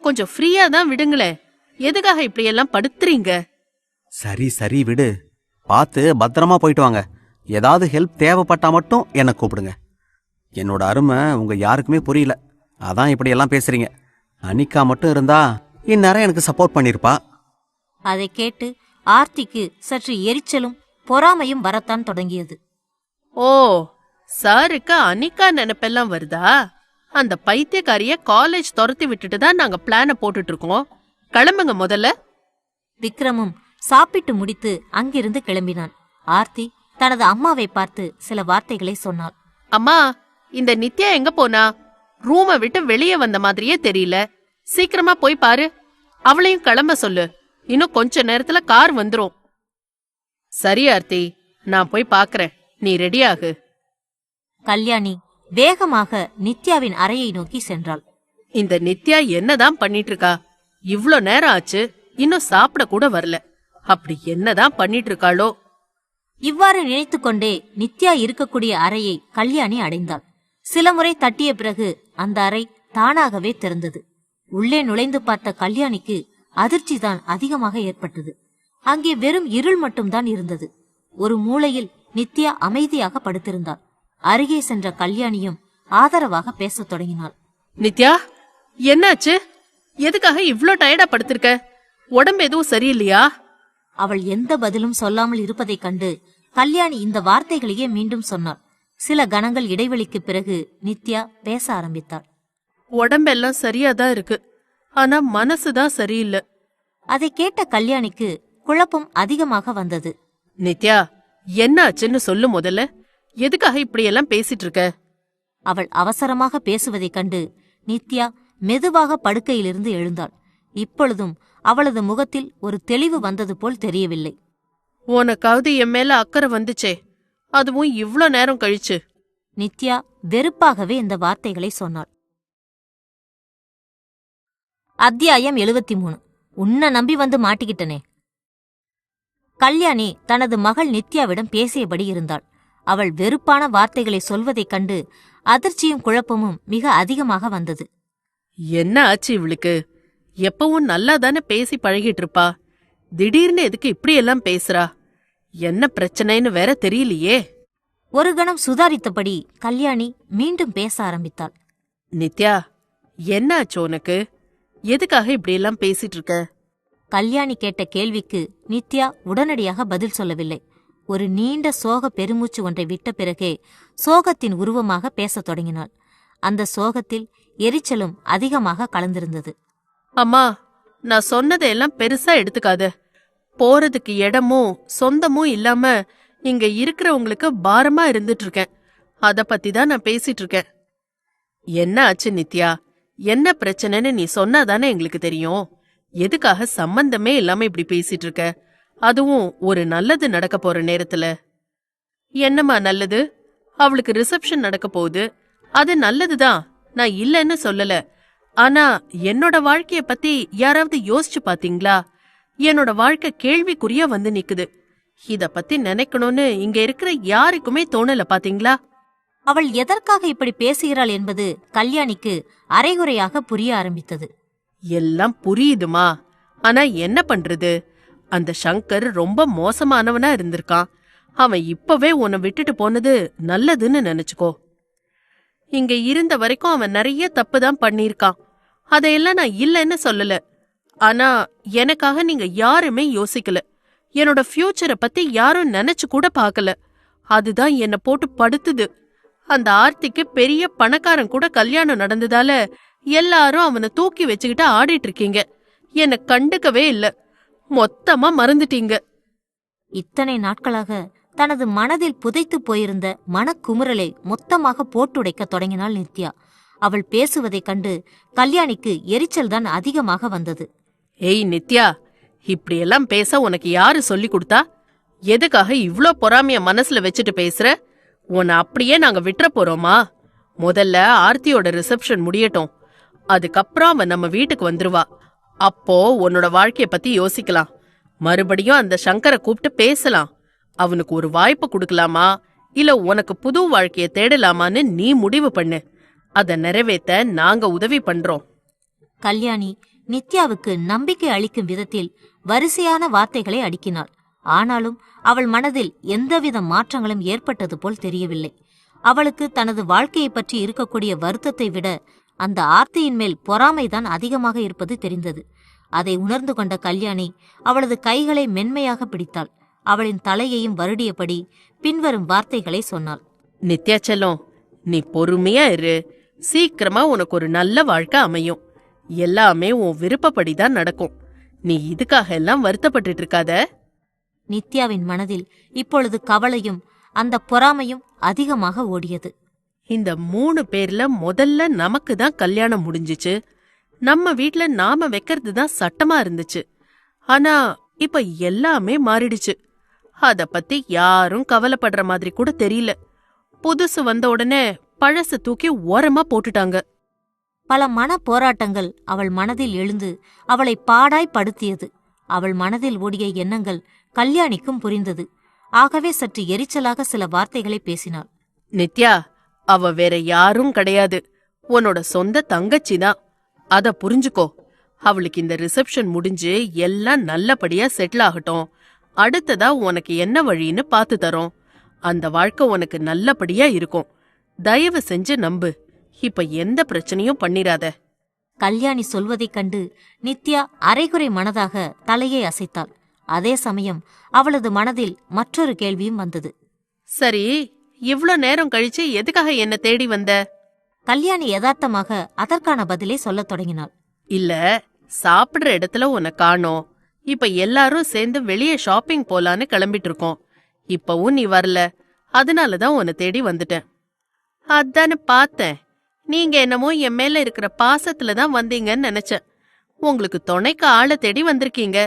C: கொஞ்சம் ஃப்ரீயா தான் விடுங்களேன். எதுக்காக இப்படியெல்லாம் படுத்துறீங்க?
D: சரி சரி விடு, பார்த்து பத்திரமா போயிட்டு வாங்க. ஏதாவது ஹெல்ப் தேவைப்பட்டா மட்டும் என்னை கூப்பிடுங்க. என்னோட அருமை உங்க யாருக்குமே புரியல, அதான் இப்படியெல்லாம் பேசுறீங்க. அனிகா மட்டும் இருந்தா இந்நேரம் எனக்கு சப்போர்ட் பண்ணிருப்பா.
B: அதை கேட்டு ஆர்த்திக்கு சற்று எரிச்சலும் பொறாமையும் வரத்தான் தொடங்கியது.
C: ஓ, சாருக்கு அனிகா நினைப்பெல்லாம் வருதா? அந்த பைத்தியக்காரிய காலேஜ் துரத்தி விட்டுட்டு தான் நாங்க பிளான போட்டுட்டு இருக்கோம். கிளம்புங்க முதல்ல.
B: விக்ரமும் சாப்பிட்டு முடித்து அங்கிருந்து கிளம்பினான். ஆர்த்தி தனது அம்மாவை பார்த்து சில வார்த்தைகளை சொன்னாள்.
C: அம்மா, இந்த நித்யா எங்க போனா? ரூமை விட்டு வெளியே வந்த மாதிரியே தெரியல. சீக்கிரமா போய் பாரு. அவளையும் கிளம்ப சொல்லு. இன்னும் கொஞ்ச நேரத்துல கார் வந்துரும். சரி ஆர்த்தி, நான் போய் பாக்குறேன். நீ ரெடியாகு.
B: கல்யாணி வேகமாக நித்யாவின் அறையை நோக்கி சென்றாள்.
C: இந்த நித்யா என்னதான் பண்ணிட்டு இருக்கா? இவ்ளோ நேரம் ஆச்சு, இன்னும் சாப்பிட கூட வரல. அப்படி என்னதான் பண்ணிட்டு இருக்காளோ?
B: இவ்வாறு நினைத்துக்கொண்டே நித்யா இருக்கக்கூடிய அறையை கல்யாணி அடைந்தாள். சில முறை தட்டிய பிறகு அந்த அறை தானாகவே திறந்தது. உள்ளே நுழைந்து பார்த்த கல்யாணிக்கு அதிர்ச்சிதான் அதிகமாக ஏற்பட்டது. அங்கே வெறும் இருள் மட்டும்தான் இருந்தது. ஒரு மூலையில் நித்யா அமைதியாக படுத்திருந்தாள். அருகே சென்ற கல்யாணியும் ஆதரவாக பேசத் தொடங்கினாள்.
C: நித்யா, என்னாச்சு? எதுக்காக இவ்ளோ டயர்டா படுத்திருக்க? உடம்பு எதுவும் சரியில்லையா?
B: அவள் எந்த பதிலும் சொல்லாமல் இருப்பதைக் கண்டு கல்யாணி இந்த வார்த்தைகளையே மீண்டும் சொன்னாள். சில கணங்கள் இடைவெளிக்கு பிறகு நித்யா பேச ஆரம்பித்தாள்.
C: உடம்பெல்லாம் சரியாதான் இருக்கு, ஆனா மனசுதான் சரியில்லை.
B: அதை கேட்ட கல்யாணிக்கு குழப்பம் அதிகமாக வந்தது.
C: நித்யா, என்னாச்சுன்னு சொல்லு முதல்ல. எதுக்காக இப்படியெல்லாம் பேசிட்டு இருக்க?
B: அவள் அவசரமாக பேசுவதைக் கண்டு நித்யா மெதுவாக படுக்கையிலிருந்து எழுந்தாள். இப்பொழுதும் அவளது முகத்தில் ஒரு தெளிவு வந்தது போல் தெரியவில்லை.
C: உனக்காவது என் மேல அக்கறை வந்துச்சே, அதுவும் இவ்ளோ நேரம் கழிச்சு.
B: நித்யா வெறுப்பாகவே இந்த வார்த்தைகளை சொன்னாள். அத்தியாயம் 73. உன்னை நம்பி வந்து மாட்டிக்கிட்டனே. கல்யாணி தனது மகள் நித்யாவிடம் பேசியபடி இருந்தாள். அவள் வெறுப்பான வார்த்தைகளை சொல்வதைக் கண்டு அதிர்ச்சியும் குழப்பமும் மிக அதிகமாக வந்தது.
C: என்ன ஆச்சு இவளுக்கு? எப்பவும் நல்லா தானே பேசி பழகிட்டு இருப்பா. திடீர்னு எதுக்கு இப்படியெல்லாம் பேசுறா? என்ன பிரச்சனைன்னு வேற தெரியலையே.
B: ஒரு கணம் சுதாரித்தபடி கல்யாணி மீண்டும் பேச ஆரம்பித்தாள்.
C: நித்யா, என்ன ஆச்சு உனக்கு? எதுக்காக இப்படியெல்லாம் பேசிட்டு இருக்க?
B: கல்யாணி கேட்ட கேள்விக்கு நித்யா உடனடியாக பதில் சொல்லவில்லை. ஒரு நீண்ட சோக பெருமூச்சு ஒன்றை விட்ட பிறகே சோகத்தின் உருவமாக பேசத் தொடங்கினாள். அந்த சோகத்தில் எரிச்சலும் அதிகமாக கலந்திருந்தது.
C: அம்மா, நான் சொன்னதையெல்லாம் பெருசா எடுத்துக்காத. போறதுக்கு இடமும் சொந்தமும் இல்லாம இங்க இருக்கிறவங்களுக்கு பாரமா இருந்துட்டு இருக்கேன். அத பத்தி தான் நான் பேசிட்டு இருக்கேன். என்ன ஆச்சு நித்யா? என்ன பிரச்சனைன்னு நீ சொன்னாதானே எங்களுக்கு தெரியும். எதுக்காக சம்பந்தமே இல்லாம இப்படி பேசிட்டு இருக்க? அதுவும் ஒரு நல்லது நடக்க போற நேரத்துல. என்னம்மா நல்லது? அவளுக்கு ரிசப்ஷன் நடக்க போகுது, அது நல்லதுதான், நான் இல்லன்னு சொல்லல. ஆனா என்னோட வாழ்க்கைய பத்தி யாராவது யோசிச்சு பாத்தீங்களா? என்னோட வாழ்க்கை கேள்விக்குறியா வந்து நிக்குது. இத பத்தி நினைக்கணும்னு இங்க இருக்கிற யாருக்குமே தோணல பாத்தீங்களா?
B: அவள் எதற்காக இப்படி பேசுகிறாள் என்பது கல்யாணிக்கு அரைகுறையாக புரிய ஆரம்பித்தது.
C: எல்லாம் புரியுதுமா, ஆனா என்ன பண்றது? அந்த சங்கர் ரொம்ப மோசமானவனா இருந்திருக்கான். அவன் இப்பவே உன்னை விட்டுட்டு போனது நல்லதுன்னு நினைச்சுக்கோ. இங்க இருந்த வரைக்கும் அவன் நிறைய தப்பு தான் பண்ணிருக்கான். அதையெல்லாம் நான் இல்லைன்னு சொல்லல. ஆனா எனக்காக நீங்க யாருமே யோசிக்கல. என்னோட ஃபியூச்சரை பத்தி யாரும் நினைச்சு கூட பாக்கல. அதுதான் என்ன போட்டு படுத்துது. அந்த ஆர்த்திக்கு பெரிய பணக்காரன் கூட கல்யாணம் நடந்ததால எல்லாரும் அவனை தூக்கி வச்சுக்கிட்டு ஆடிட்டு இருக்கீங்க. என்னை கண்டுக்கவே இல்ல, மொத்தமா மறந்துட்டீங்க.
B: இத்தனை நாட்களாக தனது மனதில் புதைத்து போயிருந்த மனக்குமுறலை மொத்தமாக போட்டுடைக்க தொடங்கினாள் நித்யா. அவள் பேசுவதைக் கண்டு கல்யாணிக்கு எரிச்சல் தான் அதிகமாக வந்தது.
C: ஏய் நித்யா, இப்படியெல்லாம் பேச உனக்கு யாரு சொல்லி கொடுத்தா? எதுக்காக இவ்ளோ பொறாமைய மனசுல வச்சுட்டு பேசுற? உன்னை அப்படியே நாங்க விட்டுற போறோமா? முதல்ல ஆர்த்தியோட ரிசப்ஷன் முடியட்டும், அதுக்கப்புறம் அவன் நம்ம வீட்டுக்கு வந்துருவா. அப்போ உன்னோட வாழ்க்கைய பத்தி யோசிக்கலாம். மறுபடியும் அந்த சங்கரை கூப்பிட்டு பேசலாம். அவனுக்கு ஒரு வாய்ப்பு கொடுக்கலாமா, இல்ல உனக்கு புது வாழ்க்கைய தேடலாமான்னு நீ முடிவு பண்ணு. அத நிறைவேத்த நாங்க உதவி பண்றோம்.
B: கல்யாணி நித்யாவுக்கு நம்பிக்கை அளிக்கும் விதத்தில் வரிசையான வார்த்தைகளை அடுக்கினாள். ஆனாலும் அவள் மனதில் எந்தவித மாற்றங்களும் ஏற்பட்டது போல் தெரியவில்லை. அவளுக்கு தனது வாழ்க்கையை பற்றி இருக்கக்கூடிய வருத்தத்தை விட அந்த ஆர்த்தியின் மேல் பொறாமைதான் அதிகமாக இருப்பது தெரிந்தது. அதை உணர்ந்து கொண்ட கல்யாணி அவளது கைகளை மென்மையாக பிடித்தாள். அவளின் தலையையும் வருடியபடி பின்வரும் வார்த்தைகளை சொன்னாள்.
C: நித்யா செல்லம், நீ பொறுமையா இரு. சீக்கிரமா உனக்கு ஒரு நல்ல வாழ்க்கை அமையும். எல்லாமே உன் விருப்பப்படிதான் நடக்கும். நீ இதுக்காக எல்லாம் வருத்தப்பட்டு இருக்காத.
B: நித்யாவின் மனதில் இப்பொழுது கவலையும் அந்த பொறாமையும் அதிகமாக ஓடியது.
C: இந்த 3 பேர்ல முதல்ல நமக்கு தான் கல்யாணம் முடிஞ்சிச்சு. நம்ம வீட்ல நாம வைக்கிறது தான் சட்டமா இருந்துச்சு. ஆனா இப்ப எல்லாமே மாறிடுச்சு. அத பத்தி யாரும் கவலைப்படுற மாதிரி கூட தெரியல. புதுசு வந்த உடனே பழசு தூக்கி ஓரமா போட்டுட்டாங்க.
B: பல மன போராட்டங்கள் அவள் மனதில் எழுந்து அவளை பாடாய் படுத்தியது. அவள் மனதில் ஓடிய எண்ணங்கள் கல்யாணிக்கும் புரிந்தது. ஆகவே சற்று எரிச்சலாக சில வார்த்தைகளை பேசினாள்.
C: நித்யா, அவ வேற யாரும் கிடையாது. உன்னோட சொந்த தங்கச்சி தான். அத புரிஞ்சுக்கோ. அவளுக்கு இந்த ரிசப்ஷன் முடிஞ்சு எல்லாம் நல்லபடியா செட்டில் ஆகட்டும். அடுத்ததா உனக்கு என்ன வழின்னு பாத்து தரோம். அந்த வாழ்க்கை உனக்கு நல்லபடியா இருக்கும். தயவு செஞ்சு நம்பு. இப்ப எந்த பிரச்சனையும் பண்ணிராத.
B: கல்யாணி சொல்வதைக் கண்டு நித்யா அரைகுறை மனதாக தலையை அசைத்தாள். அதே சமயம் அவளது மனதில் மற்றொரு கேள்வியும் வந்தது.
C: சரி, இவ்ளோ நேரம் கழிச்சு எதுக்காக என்ன தேடி வந்த?
B: கல்யாணி யதார்த்தமாக அதற்கான பதிலை சொல்லத் தொடங்கினாள்.
C: இல்ல, சாப்பிடுற இடத்துல உன்னை காணோம். இப்ப எல்லாரும் சேர்ந்து வெளியே ஷாப்பிங் போலான்னு கிளம்பிட்டு இருக்கோம். இப்பவும் நீ வரல. அதனாலதான் உன்னை தேடி வந்துட்டேன். அதானு பார்த்தேன். நீங்க என்னமோ என் மேல இருக்கிற பாசத்துல தான் வந்தீங்கன்னு நினைச்சேன். உங்களுக்கு துணைக்கு ஆளை தேடி வந்திருக்கீங்க.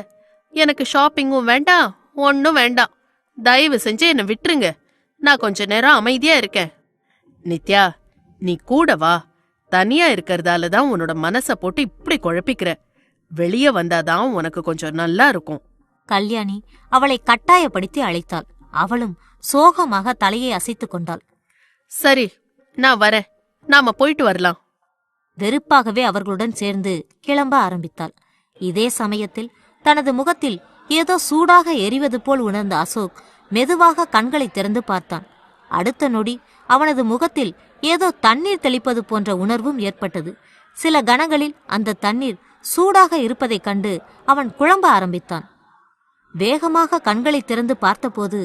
C: எனக்கு ஷாப்பிங்கும் வேண்டாம், ஒன்னும் வேண்டாம். தயவு செஞ்சு என்னை விட்டுருங்க. நான் கொஞ்ச நேரம் அமைதியா இருக்கேன். நித்யா, நீ கூட வா. தனியா இருக்கறதால தான் உன்னோட மனச போட்டு இப்படி குழப்பிக்கிற. வெளியே வந்தாதான் உனக்கு கொஞ்சம் நல்லா இருக்கும்.
B: கல்யாணி அவளை கட்டாயப்படுத்தி அழைத்தாள். அவளும் சோகமாக தலையை அசைத்துக் கொண்டாள்.
C: சரி, நான் வரேன். நாம போயிட்டு வரலாம்.
B: வெறுப்பாகவே அவர்களுடன் சேர்ந்து கிளம்ப ஆரம்பித்தாள். இதே சமயத்தில் தனது முகத்தில் ஏதோ சூடாக எரிவது போல் உணர்ந்த அசோக் மெதுவாக கண்களை திறந்து பார்த்தான். அடுத்த நொடி அவனது முகத்தில் ஏதோ தண்ணீர் தெளிப்பது போன்ற உணர்வும் ஏற்பட்டது. சில கணங்களில் அந்த தண்ணீர் சூடாக இருப்பதைக் கண்டு அவன் குழம்ப ஆரம்பித்தான். வேகமாக கண்களை திறந்து பார்த்தபோது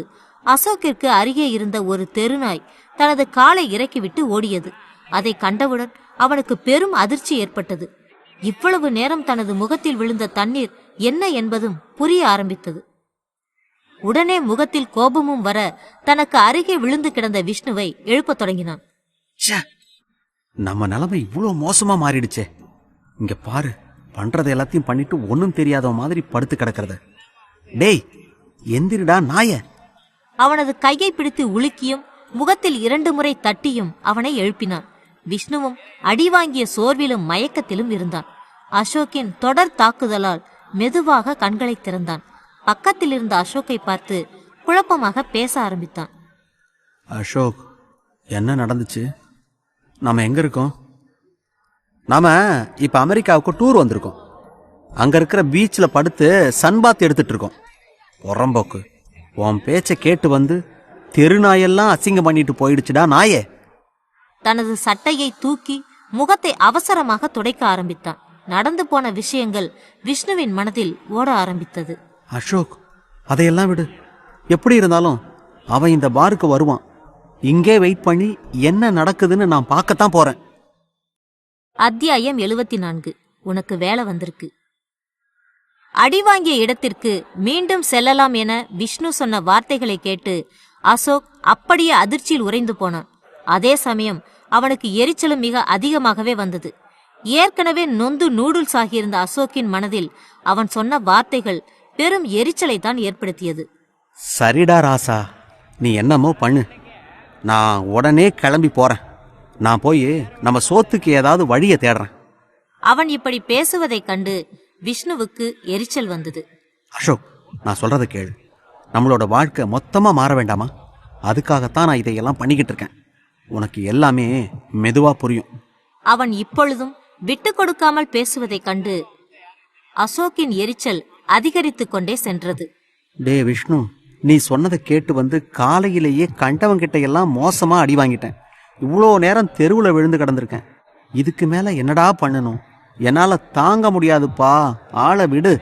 B: அசோக்கிற்கு அருகே இருந்த ஒரு தெருநாய் தனது காலை இறக்கிவிட்டு ஓடியது. அதை கண்டவுடன் அவனுக்கு பெரும் அதிர்ச்சி ஏற்பட்டது. இவ்வளவு நேரம் தனது முகத்தில் விழுந்த தண்ணீர் என்ன என்பதும் புரிய ஆரம்பித்தது. உடனே முகத்தில் கோபமும் வர தனக்கு அருகே விழுந்து கிடந்த விஷ்ணுவை எழுப்பத் தொடங்கினான்.
D: நம்ம நிலைமை இவ்வளோ மோசமா மாறிடுச்சே. இங்க பாரு, பண்றது எல்லாத்தையும் பண்ணிட்டு ஒன்னும் தெரியாத மாதிரி படுத்து கிடக்கிறத. டேய், எந்திரிடா நாய!
B: அவனது கையை பிடித்து உலுக்கியும் முகத்தில் 2 முறை தட்டியும் அவனை எழுப்பினான். விஷ்ணுவும் அடிவாங்கிய சோர்விலும் மயக்கத்திலும் இருந்தான். அசோக்கின் தொடர் தாக்குதலால் மெதுவாக கண்களை திறந்தான். பக்கத்தில் இருந்த அசோக்கை பார்த்து குழப்பமாக பேச ஆரம்பித்தான்.
D: அசோக், என்ன நடந்துச்சு? நாம எங்க இருக்கோம்? நாம இப்ப அமெரிக்காவுக்கு டூர் வந்திருக்கோம். அங்க இருக்கிற பீச்சில் படுத்து சன்பாத் எடுத்துட்டு இருக்கோம். உரம்போக்கு, உன் பேச்சை கேட்டு வந்து தெருநாயெல்லாம் அசிங்கம் பண்ணிட்டு போயிடுச்சுடா நாயே.
B: தனது சட்டையை தூக்கி முகத்தை அவசரமாக துடைக்க ஆரம்பித்தான். நடந்து போன விஷயங்கள் விஷ்ணுவின் மனதில் ஓட ஆரம்பித்தது.
D: அசோக், அதையெல்லாம் விடு. எப்படி இருந்தாலும் அவன் இந்த பாருக்கு வருவான். இங்கே வெயிட் பண்ணி என்ன நடக்குதுன்னு நான் பார்க்கத்தான் போறேன்.
B: அத்தியாயம் 74. உனக்கு வேலை வந்திருக்கு. அடிவாங்கிய இடத்திற்கு மீண்டும் செல்லலாம் என விஷ்ணு சொன்ன வார்த்தைகளை கேட்டு அசோக் அப்படியே அதிர்ச்சியில் உறைந்து போனான். அதே சமயம் அவனுக்கு எரிச்சலும் மிக அதிகமாகவே வந்தது. ஏற்கனவே நொந்து நூடுல்ஸ் ஆகியிருந்த அசோக்கின் மனதில் அவன் சொன்ன வார்த்தைகள் பெரும் எரிச்சலை தான் ஏற்படுத்தியது.
D: சரிடா ராசா, நீ என்னமோ பண்ணு. நான் உடனே கிளம்பி போறேன். நான் போய் நம்ம சோத்துக்கு ஏதாவது வழியை தேடுறேன்.
B: அவன் இப்படி பேசுவதைக் கண்டு விஷ்ணுவுக்கு எரிச்சல் வந்தது.
D: அசோக், நான் சொல்றத கேளு. நம்மளோட வாழ்க்கை மொத்தமா மாற வேண்டாமா? அதுக்காகத்தான் நான் இதையெல்லாம் பண்ணிக்கிட்டு இருக்கேன். உனக்கு எல்லாமே மெதுவா புரியும்.
B: அவன் இப்பொழுதும் விட்டு கொடுக்காமல் பேசுவதைக் கண்டு அசோக்கின் எரிச்சல் அதிகரித்துக் கொண்டே சென்றது.
D: டே விஷ்ணு, நீ சொன்னதை கேட்டு வந்து காலையிலேயே கண்டவங்கிட்ட எல்லாம் மோசமா அடி வாங்கிட்டேன். இவ்வளோ நேரம் தெருவில் விழுந்து கிடந்திருக்கேன். இதுக்கு மேல என்னடா பண்ணணும்? என்னால தாங்க முடியாதுப்பா, ஆளை விடு.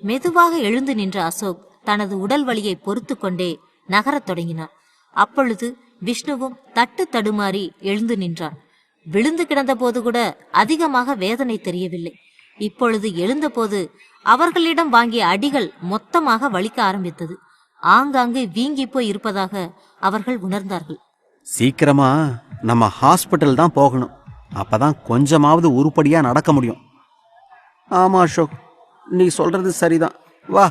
B: மெதுவாக எழுந்து நின்ற அசோக் தனது உடல் வலியை பொறுத்து கொண்டே நகரத் தொடங்கினான். அப்பொழுது விஷ்ணுவும் தட்டு தடுமாறி எழுந்து நின்றான். விழுந்து கிடந்தபோது கூட அதிகமாக வேதனை தெரியவில்லை. இப்பொழுது எழுந்தபோது அவர்களிடம் வாங்கிய அடிகள் மொத்தமாக வலிக்க ஆரம்பித்தது. ஆங்காங்கு வீங்கி போய் இருப்பதாக அவர்கள் உணர்ந்தார்கள்.
D: சீக்கிரமா நம்ம ஹாஸ்பிட்டல் தான் போகணும். அப்பதான் கொஞ்சமாவது உருப்படியா நடக்க முடியும். ஆமா அசோக், நீ சொல்றது சரிதான். வா,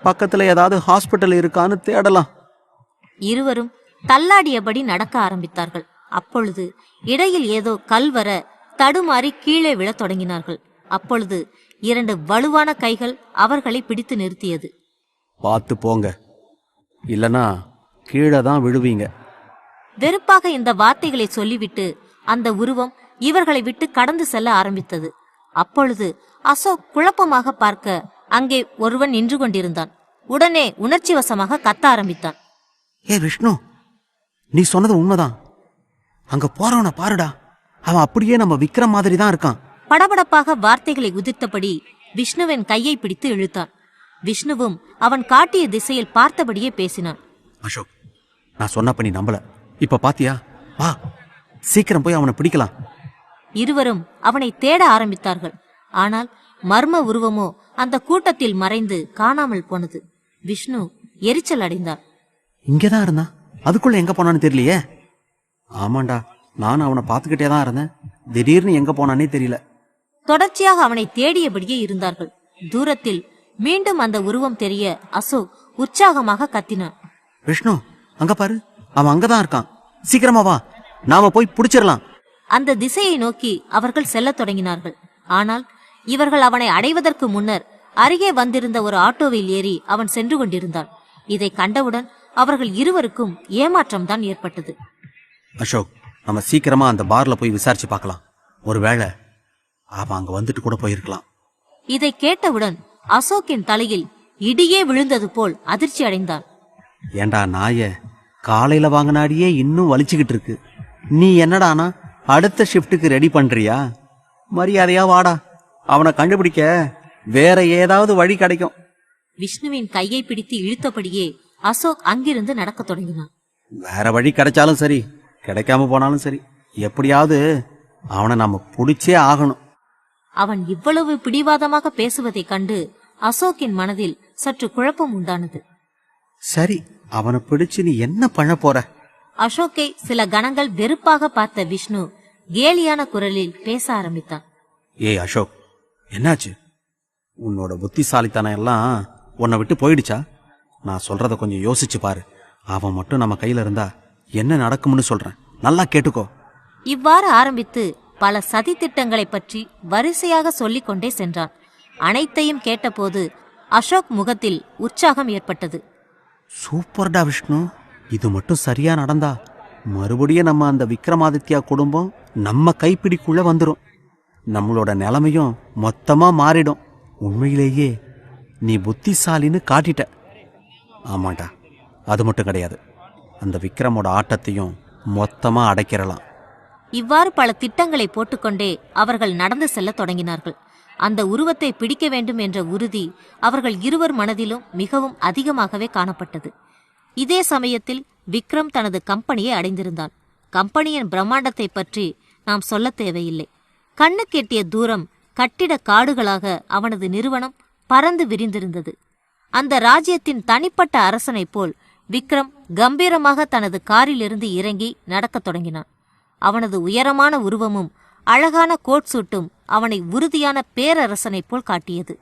D: பக்கத்துல ஏதாவது ஹாஸ்பிட்டல் இருக்கான்னு தேடலாம்.
B: இருவரும் தள்ளாடியபடி நடக்க ஆரம்பித்தார்கள். அப்பொழுது இடையில் ஏதோ கல் வர தடுமாறி கீழே விழத் தொடங்கினார்கள். அப்பொழுது 2 வலுவான கைகள் அவர்களை பிடித்து நிறுத்தியது.
D: பார்த்து போங்க, இல்லனா கீழே தான் விழுவீங்க.
B: வெறுப்பாக இந்த வார்த்தைகளை சொல்லிவிட்டு அந்த உருவம் இவர்களை விட்டு கடந்து செல்ல ஆரம்பித்தது. அப்பொழுது அசோக் குழப்பமாக பார்க்க அங்கே ஒருவன் நின்று கொண்டிருந்தான். உடனே உணர்ச்சி வசமாக கத்த ஆரம்பித்தான்.
D: ஏ விஷ்ணு, நீ சொன்னது உண்மைதான். அங்க போறவனை பாருடா, அவன் அப்படியே நம்ம விக்ரம் மாதிரி தான் இருக்கான்.
B: படபடப்பாக வார்த்தைகளை உதிர்த்தபடி விஷ்ணுவின் கையை பிடித்து இழுத்தான். விஷ்ணுவும் அவன் காட்டிய திசையில் பார்த்தபடியே பேசினான்.
D: அசோக், நான் சொன்னப்ப நீ நம்பல. இப்ப பாத்தியா? வா, சீக்கிரம் போய் அவனை பிடிக்கலாம்.
B: இருவரும் அவனை தேட ஆரம்பித்தார்கள். ஆனால் மர்ம உருவமோ அந்த கூட்டத்தில் மறைந்து காணாமல் போனது. விஷ்ணு எரிச்சல் அடைந்தார்.
D: இங்கதான் இருந்தான், அதுக்குள்ள எங்க போனான்னு தெரியலையே. ஆமாண்டா, நான் அவனை பார்த்துக்கிட்டே தான் இருந்தேன். திடீர்னு எங்க போனானே தெரியல.
B: தொடர்ச்சியாக அவனை தேடியபடியே இருந்தார்கள். தூரத்தில் மீண்டும் அந்த உருவம் தெரிய அசோக் உற்சாகமாக கத்தினான்.
D: விஷ்ணு, அங்க பாரு, அவன் அங்கதான் இருக்கான். சீக்கிரமா வா, நாம போய் புடிச்சிடலாம்.
B: அந்த திசையை நோக்கி அவர்கள் செல்லத் தொடங்கினார்கள். ஆனால் இவர்கள் அவனை அடைவதற்கு முன்னர் அருகே வந்திருந்த ஒரு ஆட்டோவில் ஏறி அவன் சென்று கொண்டிருந்தான். இதை கண்டவுடன் அவர்கள் இருவருக்கும் ஏமாற்றம்தான் ஏற்பட்டது.
D: அசோக், நம்ம சீக்கிரமா அந்த பார்ல போய் விசாரிச்சு பார்க்கலாம். ஒருவேளை அவன் அங்க வந்துட்டு கூட போயிருக்கலாம்.
B: இதை கேட்டவுடன் அசோக்கின் தலையில் இடியே விழுந்தது போல் அதிர்ச்சி அடைந்தான்.
D: ஏண்டா நாய, காலையில வாங்கினாடியே இன்னும் வலிச்சுக்கிட்டு இருக்கு. நீ என்னடானா அடுத்த ஷிஃப்ட்டுக்கு ரெடி பண்றியா? மரியாதையா வாடா, அவனை கண்டுபிடிக்க வேற ஏதாவது வழி கிடைக்கும்.
B: விஷ்ணுவின் கையை பிடித்து இழுத்தபடியே அசோக் அங்கிருந்து நடக்க தொடங்கினான்.
D: வேற வழி கிடைச்சாலும் சரி, கிடைக்காம போனாலும் சரி, எப்படியாவது அவனை நாம புடிச்சே ஆகணும்.
B: அவன் இவ்வளவு பிடிவாதமாக பேசுவதைக் கண்டு அசோக்கின் மனதில் சற்று குழப்பம் உண்டானது.
D: சரி, அவனை பிடிச்சு நீ என்ன பண்ண போற?
B: அசோக்கை சில கணங்கள் வெறுப்பாக பார்த்த விஷ்ணு கேலியான குரலில் பேச ஆரம்பித்தான்.
D: ஏய் அசோக், என்னாச்சு? உன்னோட புத்திசாலித்தனம் எல்லாம் உன்னை விட்டு போயிடுச்சா? நான் சொல்றத கொஞ்சம் யோசிச்சு பாரு. அவன் மட்டும் நம்ம கையில இருந்தா என்ன நடக்கும்னு சொல்றேன், நல்லா கேட்டுக்கோ.
B: இவ்வாறு ஆரம்பித்து பல சதி திட்டங்களை பற்றி வரிசையாக சொல்லிக் கொண்டே சென்றான். அனைத்தையும் கேட்டபோது அசோக் முகத்தில் உற்சாகம் ஏற்பட்டது.
D: சூப்பர்டா விஷ்ணு, இது மட்டும் சரியா நடந்தா மறுபடியும் நம்ம அந்த விக்ரமாதித்யா குடும்பம் நம்ம கைப்பிடிக்குள்ள வந்துடும். நம்மளோட நிலைமையும் மொத்தமா மாறிடும். உண்மையிலேயே நீ புத்திசாலின்னு காட்டிட்ட. ஆமாண்டா, அது மட்டும் கிடையாது, அந்த விக்ரமோட ஆட்டத்தையும் மொத்தமா அடைக்கிறலாம்.
B: இவ்வாறு பல திட்டங்களை போட்டுக்கொண்டே அவர்கள் நடந்து செல்ல தொடங்கினார்கள். அந்த உருவத்தை பிடிக்க வேண்டும் என்ற உறுதி அவர்கள் இருவர் மனதிலும் மிகவும் அதிகமாகவே காணப்பட்டது. இதே சமயத்தில் விக்ரம் தனது கம்பெனியை அடைந்திருந்தான். கம்பெனியின் பிரம்மாண்டத்தை பற்றி நாம் சொல்ல தேவையில்லை. கண்ணு கெட்டிய தூரம் கட்டிட காடுகளாக அவனது நிறுவனம் பறந்து விரிந்திருந்தது. அந்த ராஜ்யத்தின் தனிப்பட்ட அரசனைப் போல் விக்ரம் கம்பீரமாக தனது காரிலிருந்து இறங்கி நடக்கத் தொடங்கினான். அவனது உயரமான உருவமும் அழகான கோட் சூட்டும் அவனை உறுதியான பேரரசனைப் போல் காட்டியது.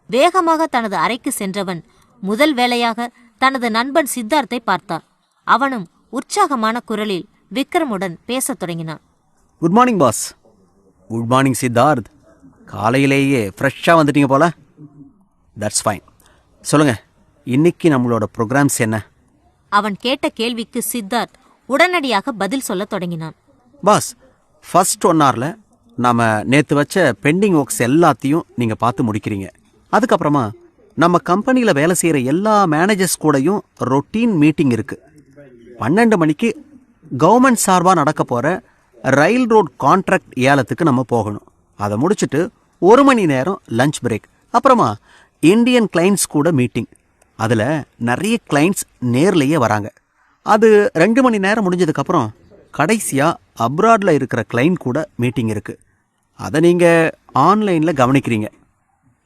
B: வேகமாக தனது அறைக்கு சென்றவன் முதல் வேளையாக தனது நண்பன் சித்தார்த்தை பார்த்தான். அவனும் உற்சாகமான குரலில் விக்ரமுடன் பேசத் தொடங்கினான்.
D: Good morning boss. Good morning Siddharth. காலையிலேயே ஃப்ரெஷ்ஷாக வந்துட்டீங்க போல. That's fine. சொல்லுங்க, இன்னைக்கு நம்மளோட ப்ரோக்ராம்ஸ் என்ன?
B: அவன் கேட்ட கேள்விக்கு சித்தார்த் உடனடியாக பதில் சொல்லத் தொடங்கினான்.
D: பாஸ், ஃபர்ஸ்ட் 1 hourல நாம நேற்று வச்ச பெண்டிங் ஒர்க்ஸ் எல்லாத்தையும் நீங்கள் பார்த்து முடிக்கிறீங்க. அதுக்கப்புறமா நம்ம கம்பெனியில் வேலை செய்கிற எல்லா மேனேஜர்ஸ் கூடயும் ரொட்டீன் மீட்டிங் இருக்குது. 12 மணிக்கு கவர்மெண்ட் சார்பாக நடக்க போகிற ரயில் ரோட் கான்ட்ராக்ட் ஏலத்துக்கு நம்ம போகணும். அதை முடிச்சுட்டு 1 மணி நேரம் லஞ்ச் பிரேக். அப்புறமா இந்தியன் கிளைண்ட்ஸ் கூட மீட்டிங். அதில் நிறைய கிளைண்ட்ஸ் நேர்லேயே வராங்க. அது 2 மணி நேரம் முடிஞ்சதுக்கப்புறம் கடைசியாக அப்ராடில் இருக்கிற கிளைண்ட் கூட மீட்டிங் இருக்குது. அதை நீங்கள் ஆன்லைனில் கவனிக்கிறீங்க.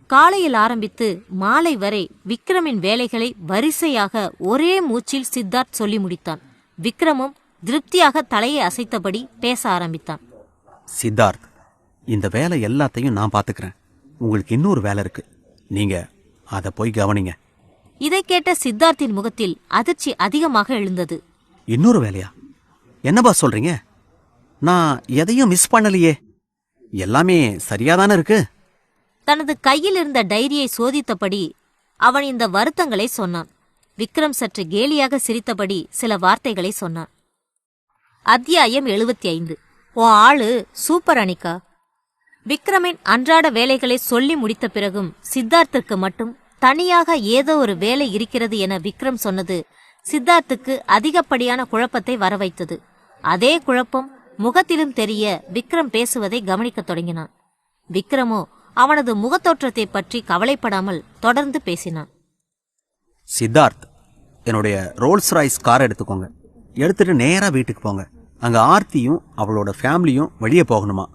B: காலையில் ஆரம்பித்து மாலை வரை விக்ரமின் வேலைகளை வரிசையாக ஒரே மூச்சில் சித்தார்த் சொல்லி முடித்தான். விக்ரமும் திருப்தியாக தலையை அசைத்தபடி பேச ஆரம்பித்தான்.
D: சித்தார்த், இந்த வேலை எல்லாத்தையும் நான் பார்த்துக்கிறேன். உங்களுக்கு இன்னொரு வேலை இருக்கு, நீங்கள் அதை போய் கவனிங்க.
B: இதை கேட்ட சித்தார்த்தின் முகத்தில் அதிர்ச்சி அதிகமாக எழுந்தது.
D: இன்னொரு வேலையா? என்ன பாஸ் சொல்றீங்க? நான் எதையும் மிஸ் பண்ணலையே, எல்லாமே சரியாதானே இருக்கு.
B: தனது கையில் இருந்த டைரியை சோதித்தபடி அவன் இந்த வருத்தங்களை சொன்னான். விக்ரம் சற்று கேலியாக சிரித்தபடி சில வார்த்தைகளை சொன்னான். அத்தியாயம் 75. உன் ஆளு சூப்பர் அனிகா. விக்ரமின் அன்றாட வேலைகளை சொல்லி முடித்த பிறகும் சித்தார்த்துக்கு மட்டும் தனியாக ஏதோ ஒரு வேலை இருக்கிறது என விக்ரம் சொன்னது சித்தார்த்துக்கு அதிகப்படியான குழப்பத்தை வரவைத்தது. அதே குழப்பம் முகத்திலும் தெரிய விக்ரம் பேசுவதை கவனிக்கத் தொடங்கினான். விக்ரமோ அவனது முகத்தோற்றத்தை பற்றி கவலைப்படாமல் தொடர்ந்து பேசினான்.
D: சித்தார்த், என்னுடைய ரோல்ஸ் ராய்ஸ் கார் எடுத்துக்கோங்க. எடுத்துட்டு நேரா வீட்டுக்கு போங்க. அங்க ஆர்த்தியும் அவளோட ஃபேமிலியும் வெளியே போகணுமா.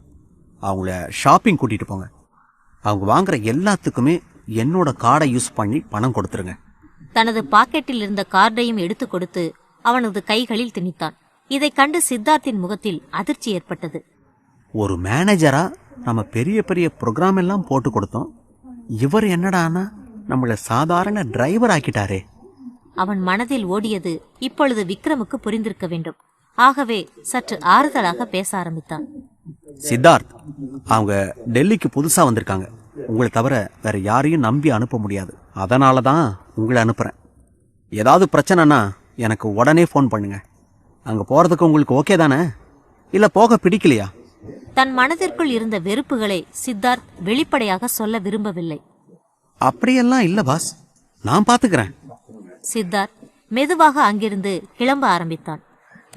D: அவங்கள ஷாப்பிங் கூட்டிட்டு போங்க. அவங்க வாங்குற எல்லாத்துக்குமே என்னோட கார்டை யூஸ் பண்ணி பணம் கொடுத்துருங்க.
B: தனது பாக்கெட்டில் இருந்த கார்டையும் எடுத்து கொடுத்து அவனது கைகளில் திணித்தான். இதை கண்டு சித்தார்த்தின் முகத்தில் அதிர்ச்சி ஏற்பட்டது.
D: ஒரு மேனேஜரா நம்ம பெரிய பெரிய ப்ரோக்ராம் எல்லாம் போட்டு கொடுத்தோம். இவர் என்னடானா நம்மள சாதாரண டிரைவர் ஆக்கிட்டாரே.
B: அவன் மனதில் ஓடியது இப்பொழுது விக்ரமுக்கு புரிந்திருக்க வேண்டும். ஆகவே சற்று ஆறுதலாக பேச ஆரம்பித்தான்.
D: சித்தார்த், அவங்க டெல்லிக்கு புதுசா வந்திருக்காங்க. உங்களை தவிர வேற யாரையும் நம்பி அனுப்ப முடியாது. அதனால தான் உங்களை அனுப்புறேன். ஏதாவது பிரச்சனைனா எனக்கு உடனே ஃபோன் பண்ணுங்க. அங்க போறதுக்கு உங்களுக்கு ஓகே தானே? இல்ல போக பிடிக்கலையா?
B: தன் மனதிற்குள் இருந்த வெறுப்புகளை சித்தார்த் வெளிப்படையாக சொல்ல விரும்பவில்லை.
D: அப்படியெல்லாம் இல்ல பாஸ், நான் பாத்துக்கிறேன்.
B: சித்தார்த் மெதுவாக அங்கிருந்து கிளம்ப ஆரம்பித்தான்.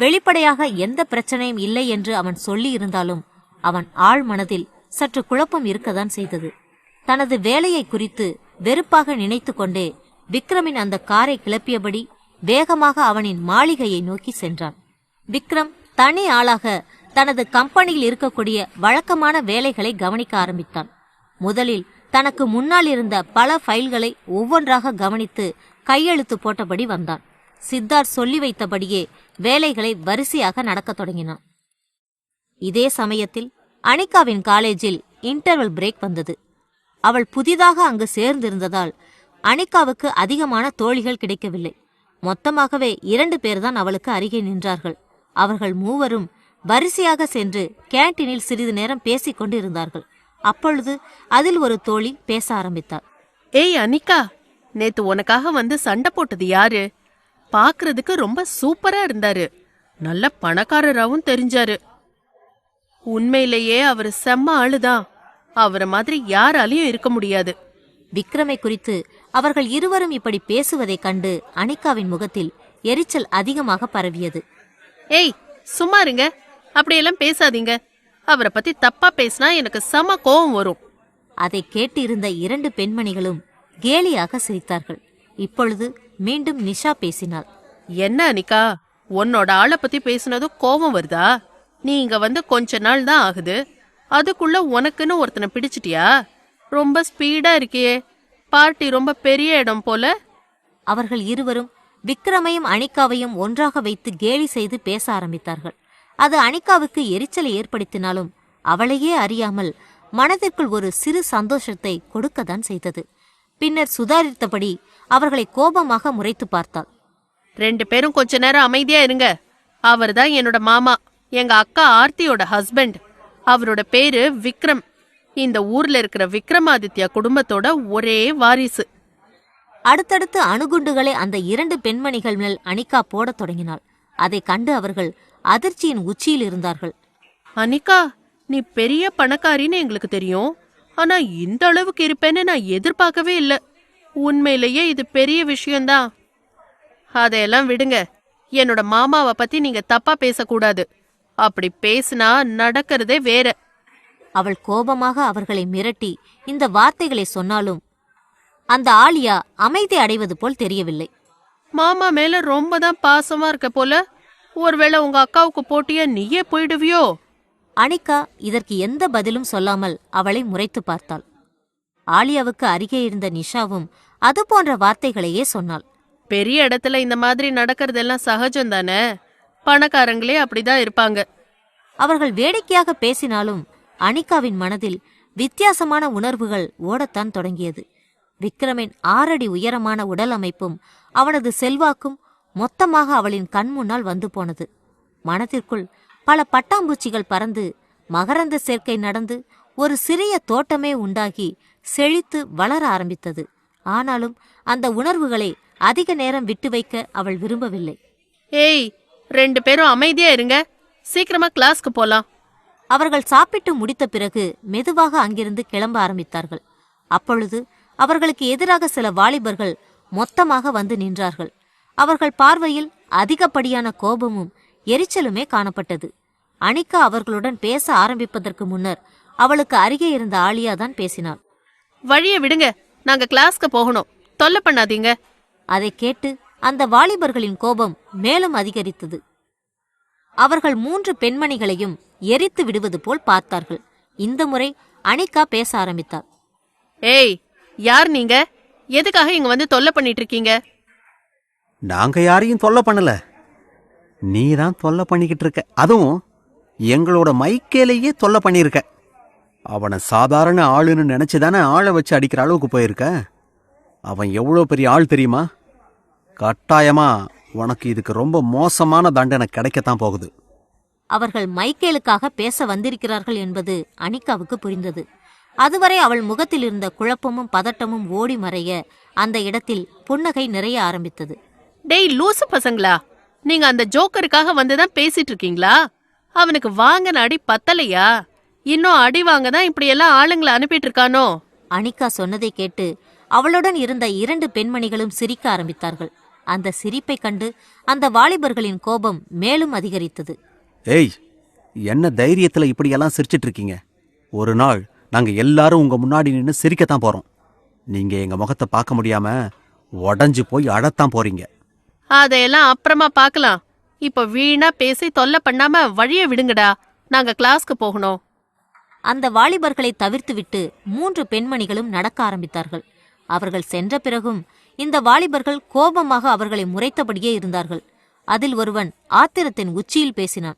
B: வெளிப்படையாக எந்த பிரச்சனையும் இல்லை என்று அவன் சொல்லி இருந்தாலும் அவன் ஆழ் மனதில் சற்று குழப்பம் இருக்கத்தான் செய்தது. தனது வேலையை குறித்து வெறுப்பாக நினைத்து கொண்டே விக்ரமின் அந்த காரை கிளப்பியபடி வேகமாக அவனின் மாளிகையை நோக்கி சென்றான். விக்ரம் தனி ஆளாக தனது கம்பெனியில் இருக்கக்கூடிய வழக்கமான வேலைகளை கவனிக்க ஆரம்பித்தான். முதலில் தனக்கு முன்னால் இருந்த பல ஃபைல்களை ஒவ்வொன்றாக கவனித்து கையெழுத்து போட்டபடி வந்தான். சித்தார்த் சொல்லி வைத்தபடியே வேலைகளை வரிசையாக நடக்கத் தொடங்கினான். இதே சமயத்தில் அனிகாவின் காலேஜில் இன்டர்வல் பிரேக் வந்தது. அவள் புதிதாக அங்கு சேர்ந்திருந்ததால் அனிகாவுக்கு அதிகமான தோழிகள் கிடைக்கவில்லை. மொத்தமாகவே 2 பேர்தான் அவளுக்கு அருகே நின்றார்கள். அவர்கள் மூவரும் வரிசையாக சென்று கேண்டீனில் சிறிது நேரம் பேசிக் கொண்டு இருந்தார்கள். அப்பொழுது அதில் ஒரு தோழி பேச ஆரம்பித்தார்.
C: ஏய் அனிகா, நேத்து உனக்காக வந்து சண்டை போட்டது யாரு? பாக்குறதுக்கு ரொம்ப சூப்பரா இருந்தாரு. நல்ல பணக்காரராவும் தெரிஞ்சாரு. உண்மையிலேயே அவர் செம்ம ஆளுதான். அவரை மாதிரி யாராலையும் இருக்க முடியாது.
B: விக்ரமை குறித்து அவர்கள் இருவரும் இப்படி பேசுவதைக் கண்டு அனிகாவின் முகத்தில் எரிச்சல் அதிகமாக பரவியது.
C: ஏய் சும்மா இருங்க, அப்படியெல்லாம் பேசாதீங்க. அவரை பத்தி தப்பா பேசினா எனக்கு செம கோபம் வரும்.
B: அதை கேட்டு இருந்த 2 பெண்மணிகளும் கேலியாக சிரித்தார்கள். இப்பொழுது மீண்டும் நிஷா பேசினாள்.
C: என்ன அனிகா, உன்னோட ஆளை பத்தி பேசுனதும் கோபம் வருதா? நீ இங்க வந்து கொஞ்ச நாள் தான் ஆகுது, அதுக்குள்ள உனக்குன்னு ஒருத்தனை பிடிச்சிட்டியா? ரொம்ப ஸ்பீடா இருக்கியே. பார்ட்டி ரொம்ப பெரிய இடம் போல.
B: அவர்கள் இருவரும் விக்ரமையும் அனிகாவையும் ஒன்றாக வைத்து கேலி செய்து பேச ஆரம்பித்தார்கள். அது அனிகாவுக்கு எரிச்சலை ஏற்படுத்தினாலும் அவளையே அறியாமல் மனதிற்குள் ஒரு சிறு சந்தோஷத்தை கொடுக்கத்தான் செய்தது. பின்னர் சுதாரித்தபடி அவர்களை கோபமாக முறைத்து பார்த்தாள்.
C: 2 பேரும் கொஞ்ச நேரம் அமைதியா இருங்க. அவர்தான் என்னோட மாமா, எங்க அக்கா ஆர்த்தியோட ஹஸ்பண்ட். அவரோட பேரு விக்ரம். இந்த ஊர்ல இருக்கிற விக்ரமாதித்யா குடும்பத்தோட ஒரே வாரிசு.
B: அடுத்தடுத்து அணுகுண்டுகளை அந்த 2 பெண்மணிகள் மேல் அனிகா போடத் தொடங்கினாள். அதை கண்டு அவர்கள் அதிர்ச்சியின் உச்சியில் இருந்தார்கள்.
C: அனிகா, நீ பெரிய பணக்காரின்னு எங்களுக்கு தெரியும். ஆனா இந்த அளவுக்கு இருப்பேன்னு நான் எதிர்பார்க்கவே இல்லை. உண்மையிலேயே இது பெரிய விஷயம்தான். அதையெல்லாம் விடுங்க. என்னோட மாமாவை பத்தி நீங்க தப்பா பேசக்கூடாது. அப்படி பேசினா நடக்கிறதே வேற.
B: அவள் கோபமாக அவர்களை மிரட்டி இந்த வார்த்தைகளை சொன்னாலும் அந்த ஆலியா அமைதி அடைவது போல் தெரியவில்லை.
C: மாமா மேல ரொம்ப தான் பாசமா இருக்க போல. ஒருவேளை உங்க அக்காவுக்கு போட்டியா நீயே போயிடுவியோ?
B: அனிகா இதற்கு எந்த பதிலும் சொல்லாமல் அவளை முறைத்து பார்த்தாள். ஆலியாவுக்கு அருகே இருந்த நிஷாவும் அது போன்ற வார்த்தைகளையே சொன்னாள்.
C: பெரிய இடத்துல இந்த மாதிரி நடக்கிறதெல்லாம் சகஜம் தானே. பணக்காரங்களே அப்படிதான் இருப்பாங்க.
B: அவர்கள் வேடிக்கையாக பேசினாலும் அனிகாவின் மனதில் வித்தியாசமான உணர்வுகள் ஓடத்தான் தொடங்கியது. விக்ரமின் 6 அடி உயரமான உடல் அமைப்பும் அவனது செல்வாக்கும் மொத்தமாக அவளின் கண் முன்னால் வந்து போனது. மனதிற்குள் பல பட்டாம்பூச்சிகள் பறந்து மகரந்த சேர்க்கை நடந்து ஒரு சிறிய தோட்டமே உண்டாகி செழித்து வளர ஆரம்பித்தது. ஆனாலும் அந்த உணர்வுகளை அதிக நேரம் விட்டு வைக்க அவள் விரும்பவில்லை.
C: ஏய், 2 பேரும் அமைதியா இருங்க. சீக்கிரமா கிளாஸ்க்கு போலாம்.
B: அவர்கள் சாப்பிட்டு முடித்த பிறகு மெதுவாக அங்கிருந்து கிளம்ப ஆரம்பித்தார்கள். அப்பொழுது அவர்களுக்கு எதிராக சில வாலிபர்கள் மொத்தமாக வந்து நின்றார்கள். அவர்கள் பார்வையில் அதிகப்படியான கோபமும் எரிச்சலுமே காணப்பட்டது. அனிகா அவர்களுடன் பேச ஆரம்பிப்பதற்கு முன்னர் அவளுக்கு அருகே இருந்த ஆலியா தான் பேசினாள்.
C: வழிய விடுங்க, நாங்க கிளாஸ்க்கு போகணும், தொல்லை பண்ணாதீங்க.
B: அதை கேட்டு அந்த வாலிபர்களின் கோபம் மேலும் அதிகரித்தது. அவர்கள் 3 பெண்மணிகளையும் எரித்து விடுவது போல் பார்த்தார்கள். இந்த முறை அனிகா பேச ஆரம்பித்தாள்.
C: ஏய், யார் நீங்க? எதுக்காக இங்க வந்து தொல்லை பண்ணிட்டு இருக்கீங்க?
D: நாங்க யாரையும் தொல்லை பண்ணல, நீ தான் தொல்லை பண்ணிக்கிட்டு இருக்க. அதுவும் எங்களோட மைக்கேலையே தொல்லை பண்ணியிருக்க. அவனை சாதாரண ஆளுன்னு நினைச்சுதானே ஆளை வச்சு அடிக்கிற அளவுக்கு போயிருக்க. அவன் எவ்வளோ பெரிய ஆள் தெரியுமா? கட்டாயமா உனக்கு இதுக்கு ரொம்ப மோசமான தண்டனை கிடைக்கத்தான் போகுது.
B: அவர்கள் மைக்கேலுக்காக பேச வந்திருக்கிறார்கள் என்பது அனிகாவுக்கு புரிந்தது. அதுவரை அவள் முகத்தில் இருந்த குழப்பமும் பதட்டமும் ஓடி மறைய அந்த இடத்தில் புன்னகை நிறைய ஆரம்பித்தது.
C: டேய் லூசு பசங்களா, நீங்க அந்த ஜோக்கருக்காக வந்துதான் பேசிட்டு இருக்கீங்களா? அவனுக்கு வாங்கின அடி பத்தலையா? இன்னும் அடி வாங்க தான் இப்படியெல்லாம் ஆளுங்களை அனுப்பிட்டு இருக்கானோ?
B: அனிகா சொன்னதை கேட்டு அவளுடன் இருந்த 2 பெண்மணிகளும் சிரிக்க ஆரம்பித்தார்கள். அந்த சிரிப்பை கண்டு அந்த வாலிபர்களின் கோபம் மேலும் அதிகரித்தது.
D: ஏய், என்ன தைரியத்துல இப்படியெல்லாம் சிரிச்சிட்டு இருக்கீங்க? ஒரு நாள் நாங்க எல்லாரும் உங்க முன்னாடி நின்று சிரிக்கத்தான் போறோம். நீங்க எங்க முகத்தை பார்க்க முடியாம உடஞ்சு போய் அழத்தான் போறீங்க.
C: அதையெல்லாம் அப்புறமா பார்க்கலாம். இப்ப வீணா பேசி தொல்லை பண்ணாம வழிய விடுங்கடா, நாங்க கிளாஸ்க்கு போகணும்.
B: அந்த வாலிபர்களை தவிர்த்துவிட்டு 3 பெண்மணிகளும் நடக்க ஆரம்பித்தார்கள். அவர்கள் சென்ற பிறகும் இந்த வாலிபர்கள் கோபமாக அவர்களை முறைத்தபடியே இருந்தார்கள். அதில் ஒருவன் ஆத்திரத்தின் உச்சியில் பேசினான்.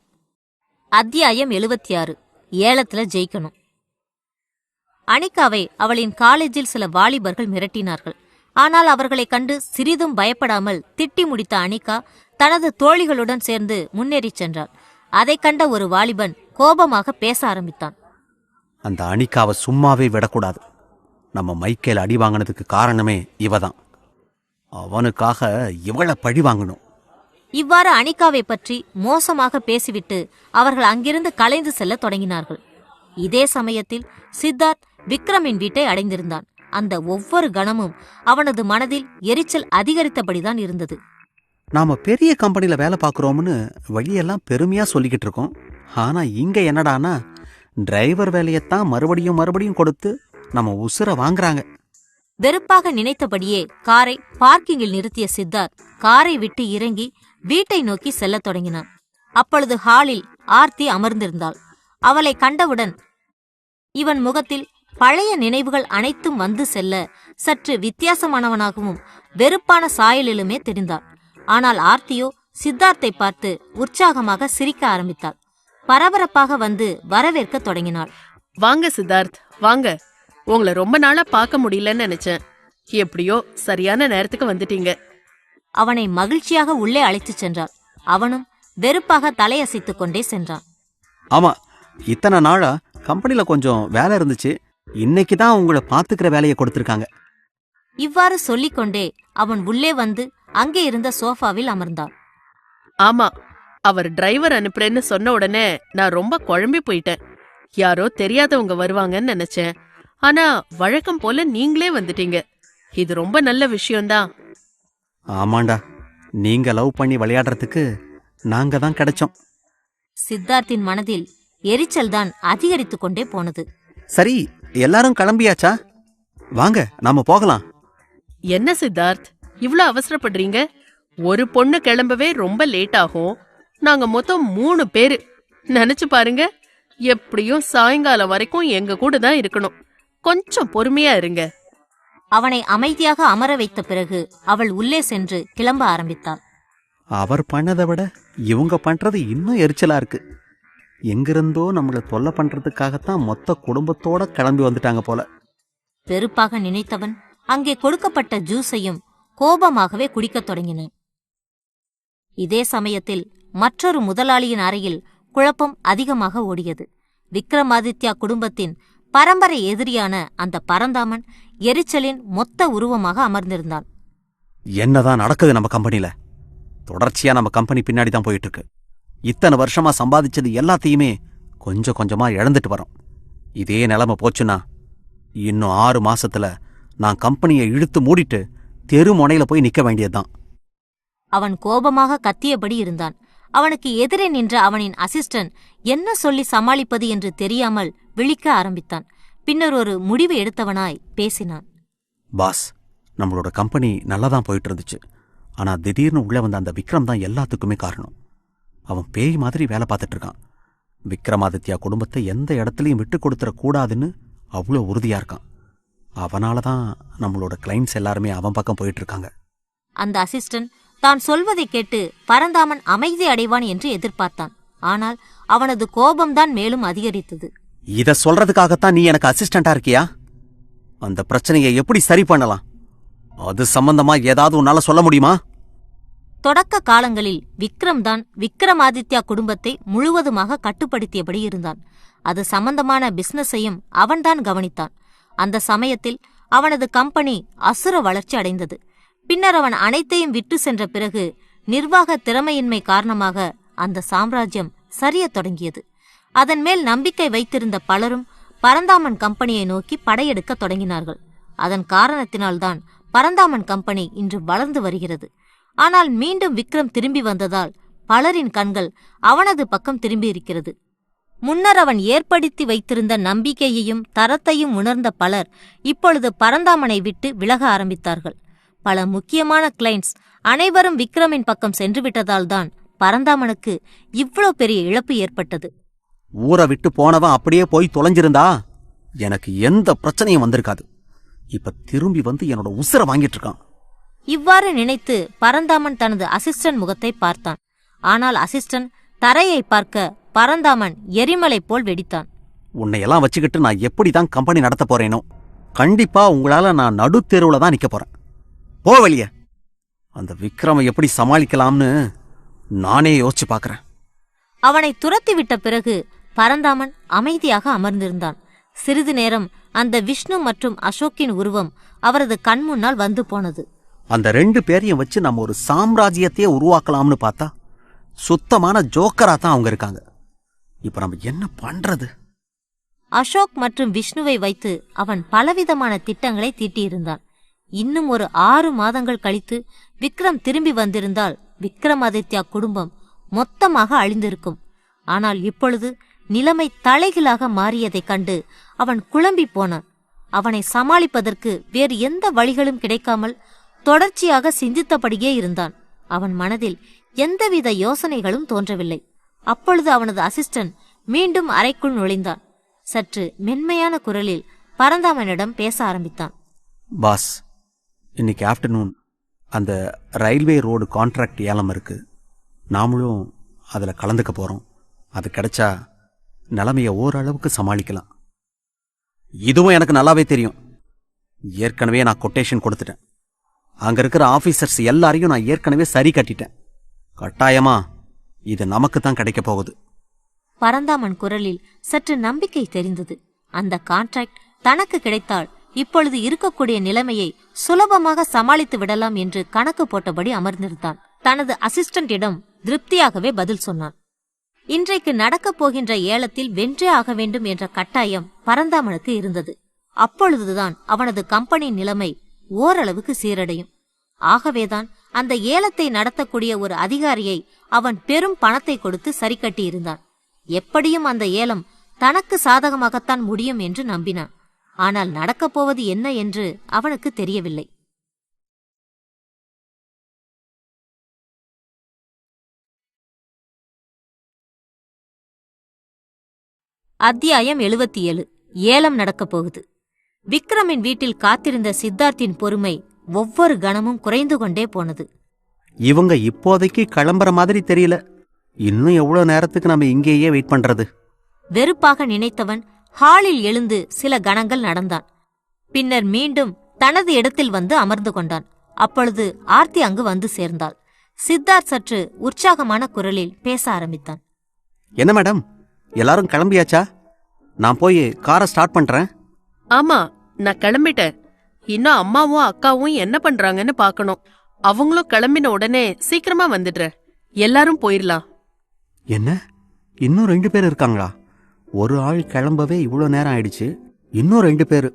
B: அத்தியாயம் 76. ஏலத்துல ஜெயிக்கணும். அனிகாவை அவளின் காலேஜில் சில வாலிபர்கள் மிரட்டினார்கள். ஆனால் அவர்களை கண்டு சிறிதும் பயப்படாமல் திட்டி முடித்த அனிகா தனது தோழிகளுடன் சேர்ந்து முன்னேறிச் சென்றாள். அதை கண்ட ஒரு வாலிபன் கோபமாக பேச ஆரம்பித்தான்.
D: அந்த அனிகாவை சும்மாவே விடக்கூடாது. நம்ம மைக்கேல் அடி வாங்கினதுக்கு காரணமே இவதான். அவனுக்காக இவளை பழி வாங்கணும்.
B: இவ்வாறு அனிகாவை பற்றி மோசமாக பேசிவிட்டு அவர்கள் அங்கிருந்து கலைந்து செல்ல தொடங்கினார்கள். இதே சமயத்தில் சித்தார்த் விக்ரமின் வீட்டை அடைந்திருந்தான். அந்த ஒவ்வொரு கணமும் அவனது மனதில் எரிச்சல் அதிகரித்தபடிதான் இருந்தது.
D: நாம பெரிய கம்பெனில வேலை பார்க்குறோம்னு வழியெல்லாம் பெருமையா சொல்லிக்கிட்டு இருக்கோம். ஆனா இங்க என்னடானா டிரைவர் வேலையத்தான் மறுபடியும் மறுபடியும் கொடுத்து நம்ம உசுர வாங்குறாங்க.
B: வெறுப்பாக நினைத்தபடியே காரை பார்க்கிங்கில் நிறுத்திய சித்தார்த் காரை விட்டு இறங்கி வீட்டை நோக்கி செல்லத் தொடங்கினான். அப்பொழுது ஹாலில் ஆர்த்தி அமர்ந்திருந்தாள். அவளை கண்டவுடன் இவன் முகத்தில் பழைய நினைவுகள் அனைத்தும் வந்து செல்ல சற்று வித்தியாசமானவனாகவும் வெறுப்பான சாயலிலுமே தெரிந்தாள். ஆனால் ஆர்த்தியோ சித்தார்த்தை பார்த்து உற்சாகமாக சிரிக்க ஆரம்பித்தாள். பரபரப்பாக வந்து வரவேற்க தொடங்கினாள்.
C: வாங்க சித்தார்த், வாங்க. உங்களை ரொம்ப நாளா பார்க்க முடியலன்னு நினைச்சேன். எப்படியோ சரியான நேரத்துக்கு வந்துட்டீங்க.
B: அவனை மகிழ்ச்சியாக உள்ளே அழைத்துச் சென்றாள். அவனும் வெறுப்பாக தலையசைத்துக் கொண்டே சென்றான்.
D: ஆமா, இத்தனை நாளா கம்பெனில கொஞ்சம் வேலை இருந்துச்சு. இன்னைக்கு தான் உங்களை பாத்துக்கிற வேலையை கொடுத்திருக்காங்க.
B: இவ்வாறு சொல்லிக்கொண்டே அவன் உள்ளே வந்து அங்கே இருந்த சோஃபாவில் அமர்ந்தான்.
C: ஆமா, அவர் டிரைவர் அனுப்புறேன்னு சொன்ன உடனே நான் ரொம்ப குழம்பி போயிட்டேன். யாரோ தெரியாதவங்க வருவாங்கன்னு நினைச்சேன். ஆனா வழக்கம் போல நீங்களே வந்துட்டீங்க. இது ரொம்ப நல்ல விஷயம்தான்.
D: ஆமாண்டா, நீங்க லவ் பண்ணி விளையாடுறதுக்கு நாங்க தான் கிடைச்சோம்.
B: சித்தார்த்தின் மனதில் எரிச்சல் தான் அதிகரித்துக் கொண்டே போனது.
D: சரி, எல்லாரும் கிளம்பியாச்சா? வாங்க, நாம போகலாம்.
C: என்ன சித்தார்த், இவ்ளோ அவசரப்படுறீங்க? ஒரு பொண்ணு கிளம்பவே ரொம்ப லேட் ஆகும். நாங்க மொத்தம் 3 பேரு. நினைச்சு பாருங்க, எப்படியும் சாயங்காலம் வரைக்கும் எங்க கூட தான் இருக்கணும். கொஞ்சம் பொறுமையா இருங்க.
B: அவனை அமைதியாக அமர வைத்த பிறகு அவள் உள்ளே சென்று கிளம்ப ஆரம்பித்தாள்.
D: அவர் பண்ணதை விட இவங்க பண்றது இன்னும் எரிச்சலா இருக்கு. எங்கிருந்தோ நம்மள தொல்லை பண்றதுக்காகத்தான் மொத்த குடும்பத்தோட கிளம்பி வந்துட்டாங்க போல.
B: வெறுப்பாக நினைத்தவன் அங்கே கொடுக்கப்பட்ட ஜூஸையும் கோபமாகவே குடிக்கத் தொடங்கினான். இதே சமயத்தில் மற்றொரு முதலாளியின் அறையில் குழப்பம் அதிகமாக ஓடியது. விக்ரமாதித்யா குடும்பத்தின் பரம்பரை எதிரியான அந்த பரந்தாமன் எரிச்சலின் மொத்த உருவமாக அமர்ந்திருந்தான்.
D: என்னதான் நடக்குது நம்ம கம்பெனில? தொடர்ச்சியா நம்ம கம்பெனி பின்னாடி தான் போயிட்டு இருக்கு. இத்தனை வருஷமா சம்பாதிச்சது எல்லாத்தையுமே கொஞ்சம் கொஞ்சமா இழந்துட்டு வரோம். இதே நிலைமை போச்சுன்னா இன்னும் 6 மாசத்துல நான் கம்பெனியை இழுத்து மூடிட்டு தெரு முனையில போய் நிக்க வேண்டியதுதான்.
B: அவன் கோபமாக கத்தியபடி இருந்தான். அவனுக்கு எதிரே நின்ற அவனின் அசிஸ்டன்ட் என்ன சொல்லி சமாளிப்பது என்று தெரியாமல் விழிக்க ஆரம்பித்தான். பின்னர் ஒரு முடிவு எடுத்தவனாய் பேசினான்.
D: பாஸ், நம்மளோட கம்பெனி நல்லா தான் போயிட்டு இருந்துச்சு. ஆனா திடீர்னு உள்ள வந்த அந்த விக்ரம் தான் எல்லாத்துக்குமே காரணம். அவன் பேய் மாதிரி வேலை பார்த்துட்டு இருக்கான். விக்ரமாதித்யா குடும்பத்தை எந்த இடத்துலையும் விட்டு கொடுத்துட கூடாதுன்னு அவ்வளோ உறுதியா இருக்கான். அவனால தான் நம்மளோட கிளைண்ட்ஸ் எல்லாருமே அவன் பக்கம் போயிட்டு இருக்காங்க.
B: அந்த அசிஸ்டன்ட் தான் சொல்வதை கேட்டு பரந்தாமன் அமைதி அடைவான் என்று எதிர்பார்த்தான். ஆனால் அவனது கோபம்தான் மேலும் அதிகரித்தது.
D: இத சொல்றதுக்காகத்தான் நீ எனக்கு அசிஸ்டண்டா இருக்கியா? அந்த பிரச்சனையை எப்படி சரி பண்ணலாம்? அது சம்பந்தமா ஏதாவது உன்னால சொல்ல முடியுமா?
B: தொடக்க காலங்களில் விக்ரம் தான் விக்ரமாதித்யா குடும்பத்தை முழுவதுமாக கட்டுப்படுத்தியபடி இருந்தான். அது சம்பந்தமான பிசினஸையும் அவன்தான் கவனித்தான். அந்த சமயத்தில் அவனது கம்பெனி அசுர வளர்ச்சி அடைந்தது. பின்னர் அவன் அனைத்தையும் விட்டு சென்ற பிறகு நிர்வாக திறமையின்மை காரணமாக அந்த சாம்ராஜ்யம் சரியத் தொடங்கியது. அதன் மேல் நம்பிக்கை வைத்திருந்த பலரும் பரந்தாமன் கம்பெனியை நோக்கி படையெடுக்க தொடங்கினார்கள். அதன் காரணத்தினால்தான் பரந்தாமன் கம்பெனி இன்று வளர்ந்து வருகிறது. ஆனால் மீண்டும் விக்ரம் திரும்பி வந்ததால் பலரின் கண்கள் அவனது பக்கம் திரும்பியிருக்கிறது. முன்னர் அவன் ஏற்படுத்தி வைத்திருந்த நம்பிக்கையையும் தரத்தையும் உணர்ந்த பலர் இப்பொழுது பரந்தாமனை விட்டு விலக ஆரம்பித்தார்கள். பல முக்கியமான கிளைண்ட்ஸ் அனைவரும் விக்ரமின் பக்கம் சென்றுவிட்டதால்தான் பரந்தாமனுக்கு இவ்வளோ பெரிய இழப்பு ஏற்பட்டது.
D: ஊரை விட்டு போனவன் அப்படியே போய் தொலைஞ்சிருந்தா எனக்கு எந்த பிரச்சனையும் வந்திருக்காது. இப்ப திரும்பி வந்து என்னோட உசுரை வாங்கிட்டு இருக்கான்.
B: இவ்வாறு நினைத்து பரந்தாமன் தனது அசிஸ்டன்ட் முகத்தை பார்த்தான். ஆனால் அசிஸ்டன்ட் தரையை பார்க்க பரந்தாமன் எரிமலை போல் வெடித்தான்.
D: உன்னையெல்லாம் வச்சுக்கிட்டு நான் எப்படிதான் கம்பெனி நடத்த போறேனோ, கண்டிப்பா உங்களால நான் நடுத்தெருவுல தான் நிக்க போறேன். போ வெளிய. அந்த விக்ரமை எப்படி சமாளிக்கலாம்னு நானே யோசிச்சு பார்க்கறேன்.
B: அவனை துரத்திவிட்ட பிறகு பரந்தாமன் அமைதியாக அமர்ந்திருந்தான். சிறிது நேரம் அந்த விஷ்ணு மற்றும் அசோக்கின் உருவம் அவரது கண் முன்னால் வந்து போனது.
D: அந்த 2 பேரையும் வச்சு நம்ம ஒரு சாம்ராஜ்யத்தையே உருவாக்கலாம்னு பார்த்தா சுத்தமான ஜோக்கரா தான் அவங்க இருக்காங்க. இப்ப நம்ம என்ன பண்றது?
B: அசோக் மற்றும் விஷ்ணுவை வைத்து அவன் பலவிதமான திட்டங்களை தீட்டியிருந்தான். இன்னும் ஒரு 6 மாதங்கள் கழித்து விக்ரம் திரும்பி வந்திருந்தால் விக்ரமாதித்யா குடும்பம் மொத்தமாக அழிந்திருக்கும். ஆனால் இப்பொழுது நிலைமை தலைகீழாக மாறியதைக் கண்டு அவன் குழம்பி போனான். அவனை சமாளிப்பதற்கு வேறு எந்த வழிகளும் கிடைக்காமல் தொடர்ச்சியாக சிந்தித்தபடியே இருந்தான். அவன் மனதில் எந்தவித யோசனைகளும் தோன்றவில்லை. அப்பொழுது அவனது அசிஸ்டன்ட் மீண்டும் அறைக்குள் நுழைந்தான். சற்று மென்மையான குரலில் பரந்தாமனிடம் பேச ஆரம்பித்தான்.
D: பாஸ், இன்னைக்கு ஆஃப்டர்நூன் அந்த ரயில்வே ரோடு கான்ட்ராக்ட் ஏலம் இருக்கு. நாமளும் அதில் கலந்துக்க போறோம். அது கிடைச்சா நிலைமைய ஓரளவுக்கு சமாளிக்கலாம். இதுவும் எனக்கு நல்லாவே தெரியும். ஏற்கனவே நான் கொட்டேஷன் கொடுத்துட்டேன். அங்க இருக்கிற ஆபீசர்ஸ் எல்லாரையும் நான் ஏற்கனவே சரி கட்டிட்டேன். கட்டாயமா இது நமக்கு தான் கிடைக்க போகுது.
B: பரந்தாமன் குரலில் சற்று நம்பிக்கை தெரிந்தது. அந்த கான்ட்ராக்ட் தனக்கு கிடைத்தால் இப்பொழுது இருக்கக்கூடிய நிலைமையை சுலபமாக சமாளித்து விடலாம் என்று கணக்கு போட்டபடி அமர்ந்திருந்தான். தனது அசிஸ்டண்டிடம் திருப்தியாகவே பதில் சொன்னான். இன்றைக்கு நடக்கப் போகின்ற ஏலத்தில் வென்றே ஆக வேண்டும் என்ற கட்டாயம் பரந்தாமனுக்கு இருந்தது. அப்பொழுதுதான் அவனது கம்பெனி நிலைமை ஓரளவுக்கு சீரடையும். ஆகவேதான் அந்த ஏலத்தை நடத்தக்கூடிய ஒரு அதிகாரியை அவன் பெரும் பணத்தை கொடுத்து சரி கட்டியிருந்தான். எப்படியும் அந்த ஏலம் தனக்கு சாதகமாகத்தான் முடியும் என்று நம்பினான். ஆனால் நடக்கப் போவது என்ன என்று அவனுக்கு தெரியவில்லை. அத்தியாயம் 77. ஏலம் நடக்கப் போகுது. விக்ரமின் வீட்டில் காத்திருந்த சித்தார்த்தின் பொறுமை ஒவ்வொரு கணமும் குறைந்து கொண்டே போனது.
D: இவங்க இப்போதைக்கு கிளம்புற மாதிரி தெரியல. இன்னும் எவ்வளவு நேரத்துக்கு நம்ம இங்கேயே வெயிட் பண்றது?
B: வெறுப்பாக நினைத்தவன் ஹாலில் எழுந்து சில கணங்கள் நடந்தான். பின்னர் மீண்டும் தனது இடத்தில் வந்து அமர்ந்து கொண்டான். அப்பொழுது ஆர்த்தி அங்கு வந்து சேர்ந்தாள். சித்தார்த் சற்று உற்சாகமான குரலில் பேச ஆரம்பித்தான்.
D: என்ன மேடம், எல்லாரும் கிளம்பியாச்சா? நான் போய் காரை ஸ்டார்ட் பண்றேன்.
C: ஆமா, நான் கிளம்பிட்டேன். இன்னும் அம்மாவும் அக்காவும் என்ன பண்றாங்கன்னு பாக்கணும். அவங்களும் கிளம்பின உடனே சீக்கிரமா வந்துடுற. எல்லாரும் போயிரலாம்.
D: என்ன, இன்னும் 2 பேர் இருக்காங்களா? ஒரு ஆள் கிளம்பவே இவ்வளோ நேரம் ஆயிடுச்சு. இன்னும் 2 பேரு.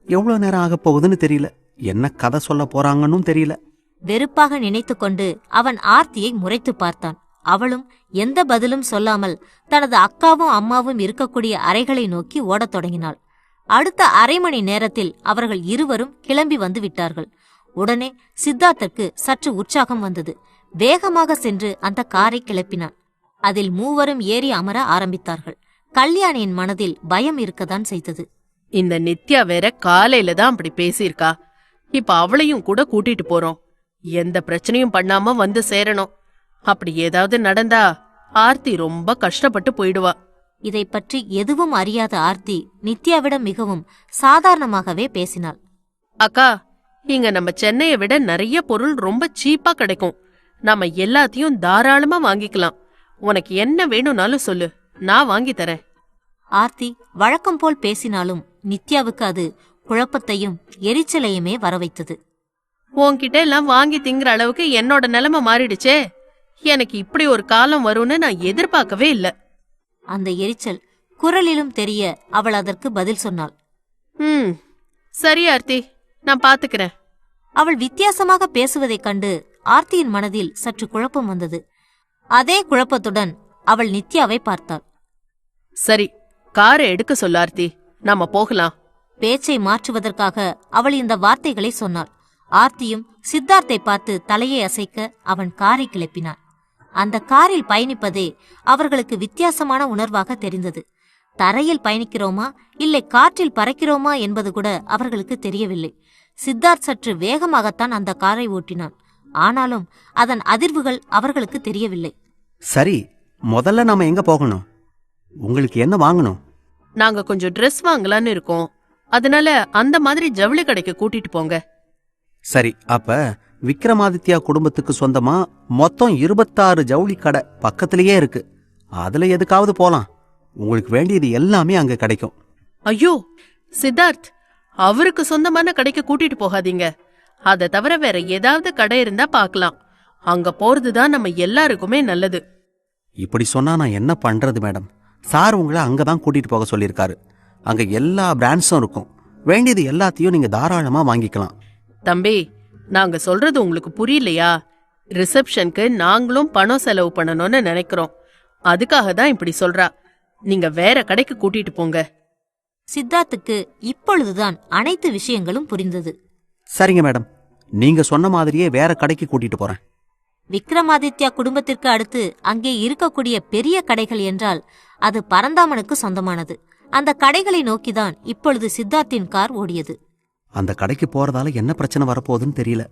D: எவ்வளோ நேரம் ஆக போகுதுன்னு தெரியல. என்ன கதை சொல்ல போறாங்கன்னு தெரியல.
B: வெறுப்பாக நினைத்துக்கொண்டு அவன் ஆர்த்தியை முறைத்து பார்த்தான். அவளும் எந்த பதிலும் சொல்லாமல் தனது அக்காவும் அம்மாவும் இருக்கக்கூடிய அறைகளை நோக்கி ஓடத் தொடங்கினாள். அடுத்த அரை மணி நேரத்தில் அவர்கள் இருவரும் கிளம்பி வந்து விட்டார்கள். உடனே சித்தார்த்திற்கு சற்று உற்சாகம் வந்தது. வேகமாக சென்று அந்த காரை கிளப்பினான். அதில் மூவரும் ஏறி அமர ஆரம்பித்தார்கள். கல்யாணியின் மனதில் பயம் இருக்கத்தான் செய்தது.
C: இந்த நித்யா வேற காலையில தான் அப்படி பேசியிருக்கா. இப்ப அவளையும் கூட கூட்டிட்டு போறோம். எந்த பிரச்சனையும் பண்ணாம வந்து சேரணும். அப்படி ஏதாவது நடந்தா ஆர்த்தி ரொம்ப கஷ்டப்பட்டு போயிடுவா.
B: இதை பற்றி எதுவும் அறியாத ஆர்த்தி நித்யாவிடம் மிகவும் சாதாரணமாகவே பேசினாள்.
C: அக்கா, இங்க நம்ம சென்னையை விட நிறைய பொருள் ரொம்ப சீப்பா கிடைக்கும். நாம எல்லாத்தையும் தாராளமா வாங்கிக்கலாம். உனக்கு என்ன வேணும்னாலும் சொல்லு, நான் வாங்கி தரேன்.
B: ஆர்த்தி வழக்கம் போல் பேசினாலும் நித்யாவுக்கு அது குழப்பத்தையும் எரிச்சலையுமே வரவைத்தது.
C: உன்கிட்ட எல்லாம் வாங்கி திங்கிற அளவுக்கு என்னோட நிலைமை மாறிடுச்சே. எனக்கு இப்படி ஒரு காலம் வரும்னு நான் எதிர்பார்க்கவே இல்ல.
B: அந்த எரிச்சல் குரலிலும் தெரிய அவள் அதற்கு பதில் சொன்னாள்.
C: சரி ஆர்த்தி, நான் பாத்துக்கிறேன்.
B: அவள் வித்தியாசமாக பேசுவதைக் கண்டு ஆர்த்தியின் மனதில் சற்று குழப்பம் வந்தது. அதே குழப்பத்துடன் அவள் நித்யாவை பார்த்தாள்.
C: சரி, காரை எடுக்க சொல்ல ஆர்த்தி, நாம போகலாம்.
B: பேச்சை மாற்றுவதற்காக அவள் இந்த வார்த்தைகளை சொன்னாள். ஆர்த்தியும் சித்தார்த்தை பார்த்து தலையை அசைக்க அவன் காரை கிளப்பினான். அந்த காரில் பயணிப்பதே அவர்களுக்கு வித்தியாசமான உணர்வாக தெரிந்தது. தரையில் பயணிக்கிறோமா இல்லை காற்றில் பறக்கிறோமா என்பது கூட அவர்களுக்கு தெரியவில்லை. சித்தார்த் சற்று வேகமாகத்தான் அந்த காரை ஓட்டினான். ஆனாலும் அதன் அதிர்வுகள் அவர்களுக்கு தெரியவில்லை.
D: சரி, முதல்ல நாம எங்க போகணும்? உங்களுக்கு என்ன வாங்கணும்?
C: நாங்க கொஞ்சம் ட்ரெஸ் வாங்கலான்னு இருக்கோம். அதனால அந்த மாதிரி ஜவுளி கடைக்கு கூட்டிட்டு போங்க.
D: சரி, அப்ப விக்ரமாதித்யா குடும்பத்துக்கு சொந்தமா மொத்தம் 26 ஜவுளி கடை பக்கத்திலேயே இருக்கு. அதுல எதுக்காவது போலாம். உங்களுக்கு வேண்டியது எல்லாமே அங்க கிடைக்கும்.
C: ஐயோ சித்தார்த், அவருக்கு சொந்தமான கடைக்கு கூட்டிட்டு போகாதீங்க. அதை தவிர வேற ஏதாவது கடை இருந்தா பாக்கலாம். அங்க போறதுதான் நம்ம எல்லாருக்குமே நல்லது.
D: இப்படி சொன்னா நான் என்ன பண்றது மேடம்? சார் உங்களை அங்கதான் கூட்டிட்டு போக சொல்லியிருக்காரு. அங்க எல்லா பிராண்ட்ஸும் இருக்கும். வேண்டியது எல்லாத்தையும் நீங்க தாராளமா வாங்கிக்கலாம்.
C: தம்பி, நாங்க சொல்றது உங்களுக்கு புரியலையா? ரிசப்ஷனுக்கு நாங்களும் பணம் செலவு பண்ணணும்னு நினைக்கிறோம். அதுக்காக தான் இப்படி சொல்றா. நீங்க வேற கடைக்கு கூட்டிட்டு போங்க.
B: சித்தார்த்துக்கு இப்பொழுதுதான் அனைத்து விஷயங்களும் புரிந்தது.
D: சரிங்க மேடம், நீங்க சொன்ன மாதிரியே வேற கடைக்கு கூட்டிட்டு போறேன்.
B: விக்ரமாதித்யா குடும்பத்திற்கு அடுத்து அங்கே இருக்கக்கூடிய பெரிய கடைகள் என்றால் அது பரந்தாமனுக்கு சொந்தமானது. அந்த கடைகளை நோக்கிதான் இப்பொழுது சித்தார்த்தின் கார் ஓடியது.
D: அந்த கடைக்கு போறதால என்ன பிரச்சனை வரப்போகுதுன்னு தெரியல.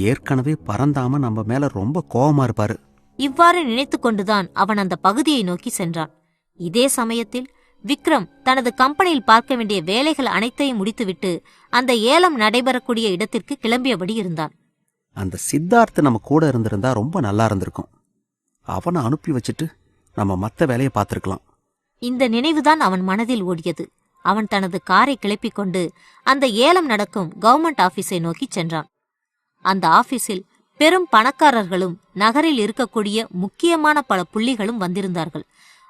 D: ஏற்கனவே பரந்தாமன் நம்ம மேல ரொம்ப கோவமா இருப்பாரு.
B: இவ்வாறு நினைத்து கொண்டுதான் அவன் அந்த பகுதியை நோக்கி சென்றான். இதே சமயத்தில் விக்ரம் தனது கம்பெனியில் பார்க்க வேண்டிய வேலைகள் அனைத்தையும் முடித்துவிட்டு அந்த ஏலம் நடைபெறக்கூடிய இடத்திற்கு கிளம்பியபடி இருந்தான்.
D: அந்த சித்தார்த்து நம்ம கூட இருந்திருந்தா ரொம்ப நல்லா இருந்திருக்கும். அவனை அனுப்பி வச்சுட்டு நம்ம மத்த வேலையை பார்த்திருக்கலாம்.
B: இந்த நினைவுதான் அவன் மனதில் ஓடியது. அவன் தனது காரை கிளப்பிக் கொண்டு அந்த ஏலம் நடக்கும் கவர்மெண்ட் ஆபீஸை நோக்கி சென்றான். அந்த ஆபீஸில் பெரும் பணக்காரர்களும் நகரில் இருக்கக்கூடிய முக்கியமான பல புள்ளிகளும் வந்திருந்தார்கள்.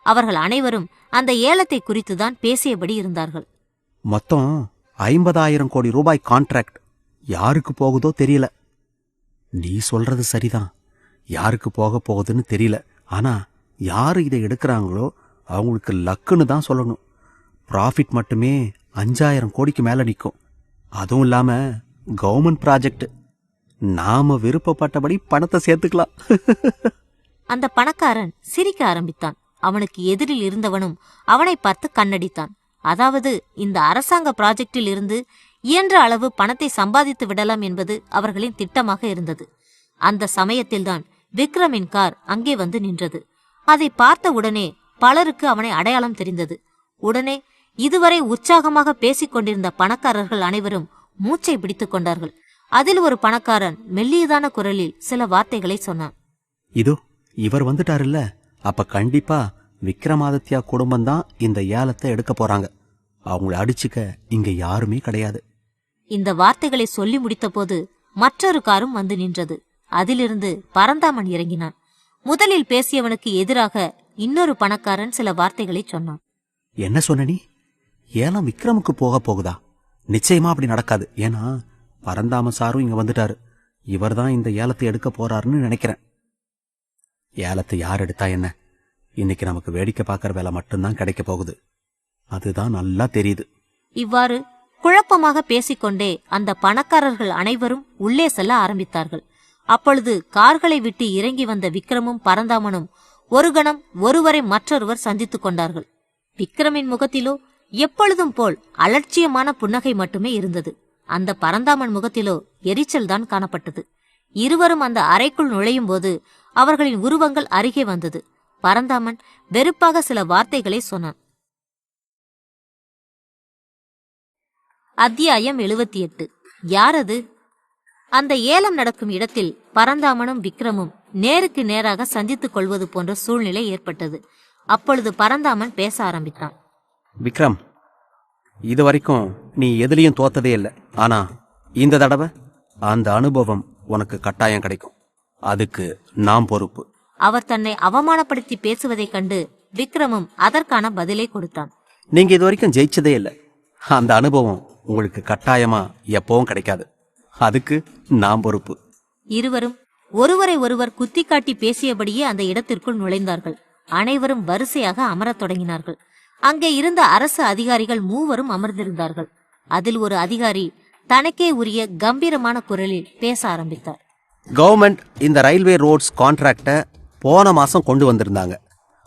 B: அவர்கள் அனைவரும் அந்த ஏலத்தை குறித்துதான் பேசியபடி இருந்தார்கள்.
D: மொத்தம் 50,000 கோடி ரூபாய் கான்ட்ராக்ட். யாருக்கு போகுதோ தெரியல. நீ சொல்றது சரிதான், யாருக்கு போக போகுதுன்னு தெரியல. ஆனா யாரு இதை எடுக்கிறாங்களோ அவங்களுக்கு லக்குன்னு தான் சொல்லணும். ப்ராஃபிட் மட்டுமே 5,000 கோடிக்கு மேல நிற்கும். அதுவும் இல்லாம கவர்மெண்ட் ப்ராஜெக்ட். நாம விருப்பப்பட்டபடி பணத்தை சேர்த்துக்கலாம்.
B: அந்த பணக்காரன் சிரிக்க ஆரம்பித்தான். அவனுக்கு எதிரில் இருந்தவனும் அவனை பார்த்து கண்ணடித்தான். அதாவது இந்த அரசாங்க ப்ராஜெக்டில் இருந்து இயன்ற அளவு பணத்தை சம்பாதித்து விடலாம் என்பது அவர்களின் திட்டமாக இருந்தது. அந்த சமயத்தில்தான் விக்ரமின் கார் அங்கே வந்து நின்றது. அதை பார்த்த உடனே பலருக்கு அவனை அடையாளம் தெரிந்தது. உடனே இதுவரை உற்சாகமாக பேசிக் கொண்டிருந்த பணக்காரர்கள் அனைவரும் மூச்சை பிடித்துக் கொண்டார்கள். அதில் ஒரு பணக்காரன் மெல்லியதான குரலில் சில வார்த்தைகளை சொன்னான்.
D: இதோ இவர் வந்துட்டாருல்ல, அப்ப கண்டிப்பா விக்ரமாதித்யா குடும்பம் தான் இந்த ஏலத்தை எடுக்க போறாங்க. அவங்கள அடிச்சுக்க இங்க யாருமே கிடையாது.
B: இந்த வார்த்தைகளை சொல்லி முடித்த போது மற்றொரு காரும் வந்து நின்றது. அதிலிருந்து பரந்தாமன் இறங்கினான். முதலில் பேசியவனுக்கு எதிராக இன்னொரு பணக்காரன் சில வார்த்தைகளை சொன்னான்.
D: என்ன சொன்ன நீ? ஏலம் விக்ரமுக்கு போக போகுதா? நிச்சயமா அப்படி நடக்காது. ஏன்னா பரந்தாம சாரும் இங்க வந்துட்டாரு. இவர்தான் இந்த ஏலத்தை எடுக்க போறாருன்னு நினைக்கிறேன். ஏலத்தை யார் எடுத்தா என்ன, இன்னைக்கு நமக்கு வேடிக்கை பார்க்கற வேலை மட்டும்தான் கிடைக்க போகுது. அதுதான் நல்லா தெரியுது.
B: இவ்வாறு குழப்பமாக பேசிக்கொண்டே அந்த பணக்காரர்கள் அனைவரும் உள்ளே செல்ல ஆரம்பித்தார்கள். அப்பொழுது கார்களை விட்டு இறங்கி வந்த விக்ரமும் பரந்தாமனும் ஒரு கணம் ஒருவரை மற்றொருவர் சந்தித்துக் கொண்டார்கள். விக்ரமின் முகத்திலோ எப்பொழுதும் போல் அலட்சியமான புன்னகை மட்டுமே இருந்தது. அந்த பரந்தாமன் முகத்திலோ எரிச்சல் தான் காணப்பட்டது. இருவரும் அந்த அறைக்குள் நுழையும் போது அவர்களின் உருவங்கள் அருகே வந்தது. பரந்தாமன் வெறுப்பாக சில வார்த்தைகளை சொன்னான். அத்தியாயம் 78. யார் அது? அந்த ஏலம் நடக்கும் இடத்தில் பரந்தாமனும் விக்ரமும் நேருக்கு நேராக சந்தித்துக் கொள்வது போன்ற சூழ்நிலை ஏற்பட்டது. அப்பொழுது பரந்தாமன் பேச ஆரம்பித்தான்.
D: விக்ரம், இதுவரைக்கும் நீ எதுலயும் தோத்ததே இல்லை. ஆனா இந்த தடவை அந்த அனுபவம் உனக்கு கட்டாயம் கிடைக்கும். அதுக்கு நாம் பொறுப்பு.
B: அவர் தன்னை அவமானப்படுத்தி பேசுவதைக் கண்டு விக்ரமும் அதற்கான பதிலை கொடுத்தான்.
D: நீங்க இதுவரைக்கும் ஜெயிச்சதே இல்லை. அந்த அனுபவம் உங்களுக்கு கட்டாயமா எப்பவும் கிடைக்காது. அதுக்கு நாம் பொறுப்பு.
B: இருவரும் ஒருவரை ஒருவர் குத்தி காட்டி பேசியபடியே அந்த இடத்திற்குள் நுழைந்தார்கள். அனைவரும் வரிசையாக அமரத் தொடங்கினார்கள். அங்கே இருந்த அரசு அதிகாரிகள் மூவரும் அமர்ந்திருந்தார்கள். அதில் ஒரு அதிகாரி தனக்கே உரிய கம்பீரமான குரலில் பேச ஆரம்பித்தார்.
D: கவர்மெண்ட் இந்த ரயில்வே ரோட்ஸ் கான்ட்ராக்டை போன மாசம் கொண்டு வந்திருந்தாங்க.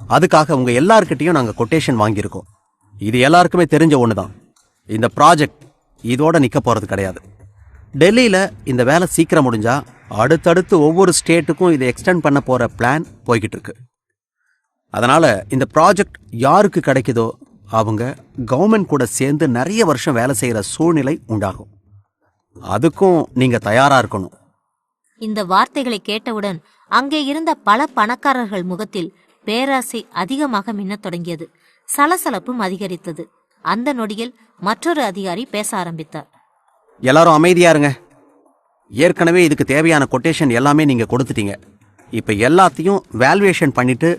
D: அதுக்காக உங்க எல்லார்கிட்டையும் நாங்க கொட்டேஷன் வாங்கியிருக்கோம். இது எல்லாருக்குமே தெரிஞ்ச ஒண்ணுதான். இந்த ப்ராஜெக்ட் இதோட நிக்க போறது கிடையாது. டெல்லியில இந்த வேலை சீக்கிரம் முடிஞ்சா அடுத்தடுத்து ஒவ்வொரு ஸ்டேட்டுக்கும் இதை எக்ஸ்டெண்ட் பண்ண போற பிளான் போய்கிட்டு இருக்கு. அதனால இந்த ப்ராஜெக்ட் யாருக்கு கிடைக்குதோ அவங்க கவர்மெண்ட் கூட சேர்ந்து நிறைய வருஷம் வேலை செய்யற சூழ்நிலை உண்டாகும். அதுக்கும் நீங்க தயாரா இருக்கணும்.
B: இந்த வார்த்தைகளை கேட்டவுடன் அங்கே இருந்த பல பணக்காரர்கள் முகத்தில் பேராசை அதிகமாக மின்னத் தொடங்கியது. சலசலப்பும் அதிகரித்தது. அந்த நொடியில் மற்றொரு அதிகாரி பேச ஆரம்பித்தார்.
D: எல்லாரும் அமைதியா இருங்க. ஏற்கனவே இதுக்கு தேவையான கொட்டேஷன் எல்லாமே நீங்க கொடுத்துட்டீங்க. இப்ப எல்லாத்தையும் வேல்யூவேஷன் பண்ணிட்டு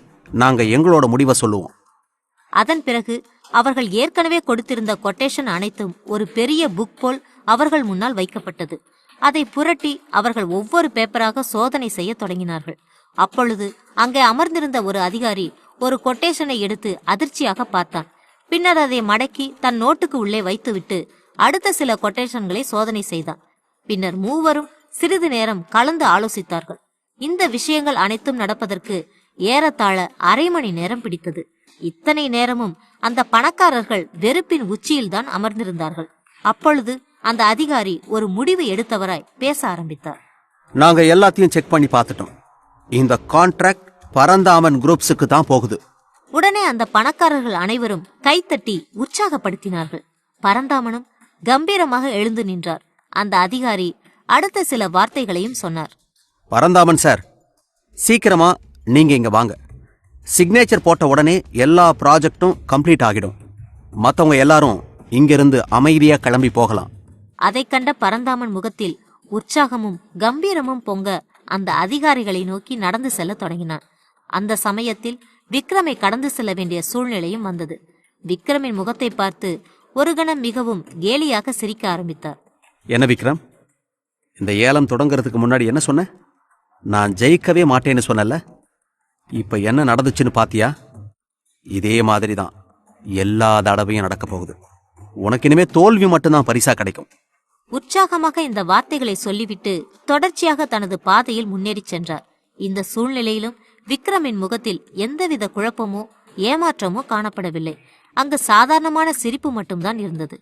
D: நாங்க எங்களோட முடிவை சொல்லுவோம்.
B: அதன் பிறகு அவர்கள் ஏற்கனவே கொடுத்திருந்த கொட்டேஷன் அனைத்தும் ஒரு பெரிய புக் போல் அவர்கள் முன்னால் வைக்கப்பட்டது. அதை புரட்டி அவர்கள் ஒவ்வொரு பேப்பராக சோதனை செய்ய தொடங்கினார்கள். அப்பொழுது அங்கே அமர்ந்திருந்த ஒரு அதிகாரி ஒரு கொட்டேஷனை எடுத்து அதிர்ச்சியாக பார்த்தான். பின்னர் அதை மடக்கி தன் நோட்டுக்கு உள்ளே வைத்துவிட்டு அடுத்த சில கொட்டேஷன்களை சோதனை செய்தான். பின்னர் மூவரும் சிறிது நேரம் கலந்து ஆலோசித்தார்கள். இந்த விஷயங்கள் அனைத்தும் நடப்பதற்கு ஏறத்தாழ அரை மணி நேரம் பிடித்தது. இத்தனை நேரமும் அந்த பணக்காரர்கள் வெறுப்பின் உச்சியில்தான் அமர்ந்திருந்தார்கள். அப்பொழுது அந்த அதிகாரி ஒரு முடிவு எடுத்தவராய் பேச ஆரம்பித்தார்.
D: நாங்க எல்லாத்தையும் செக் பண்ணி பார்த்துட்டோம். இந்த கான்ட்ராக்ட் பரந்தாமன் குரூப்ஸுக்கு தான் போகுது.
B: உடனே அந்த பணக்காரர்கள் அனைவரும் கைத்தட்டி உற்சாகப்படுத்தினார்கள். பரந்தாமனும் கம்பீரமாக எழுந்து நின்றார். அந்த அதிகாரி அடுத்த சில வார்த்தைகளையும் சொன்னார்.
D: பரந்தாமன் சார், சீக்கிரமா நீங்க இங்க வாங்க. சிக்னேச்சர் போட்ட உடனே எல்லா ப்ராஜெக்டும் கம்ப்ளீட் ஆகிடும். மற்றவங்க எல்லாரும் இங்கிருந்து அமைதியா கிளம்பி போகலாம்.
B: அதை கண்ட பரந்தாமன் முகத்தில் உற்சாகமும் கம்பீரமும் பொங்க அந்த அதிகாரிகளை நோக்கி நடந்து செல்ல தொடங்கினான். அந்த சமயத்தில் விக்ரமை கடந்து செல்ல வேண்டிய சூழ்நிலையும் வந்தது. விக்ரமின் முகத்தை பார்த்து ஒரு கணம் மிகவும் கேலியாக சிரிக்க ஆரம்பித்தார்.
D: என்ன விக்ரம், இந்த ஏலம் தொடங்குறதுக்கு முன்னாடி என்ன சொன்ன? நான் ஜெயிக்கவே மாட்டேன்னு சொன்னல. இப்ப என்ன நடந்துச்சுன்னு பாத்தியா? இதே மாதிரி தான் எல்லா தடவையும் நடக்க போகுது. உனக்கு இனிமே தோல்வி மட்டும்தான் பரிசா கிடைக்கும்.
B: உற்சாகமாக இந்த வார்த்தைகளை சொல்லிவிட்டு தொடர்ச்சியாக தனது பாதையில் முன்னேறி சென்றார். இந்த சூழ்நிலையிலும் விக்ரமின் முகத்தில் எந்தவித குழப்பமோ ஏமாற்றமோ காணப்படவில்லை. அங்கு சாதாரணமான சிரிப்பு மட்டும்தான் இருந்தது.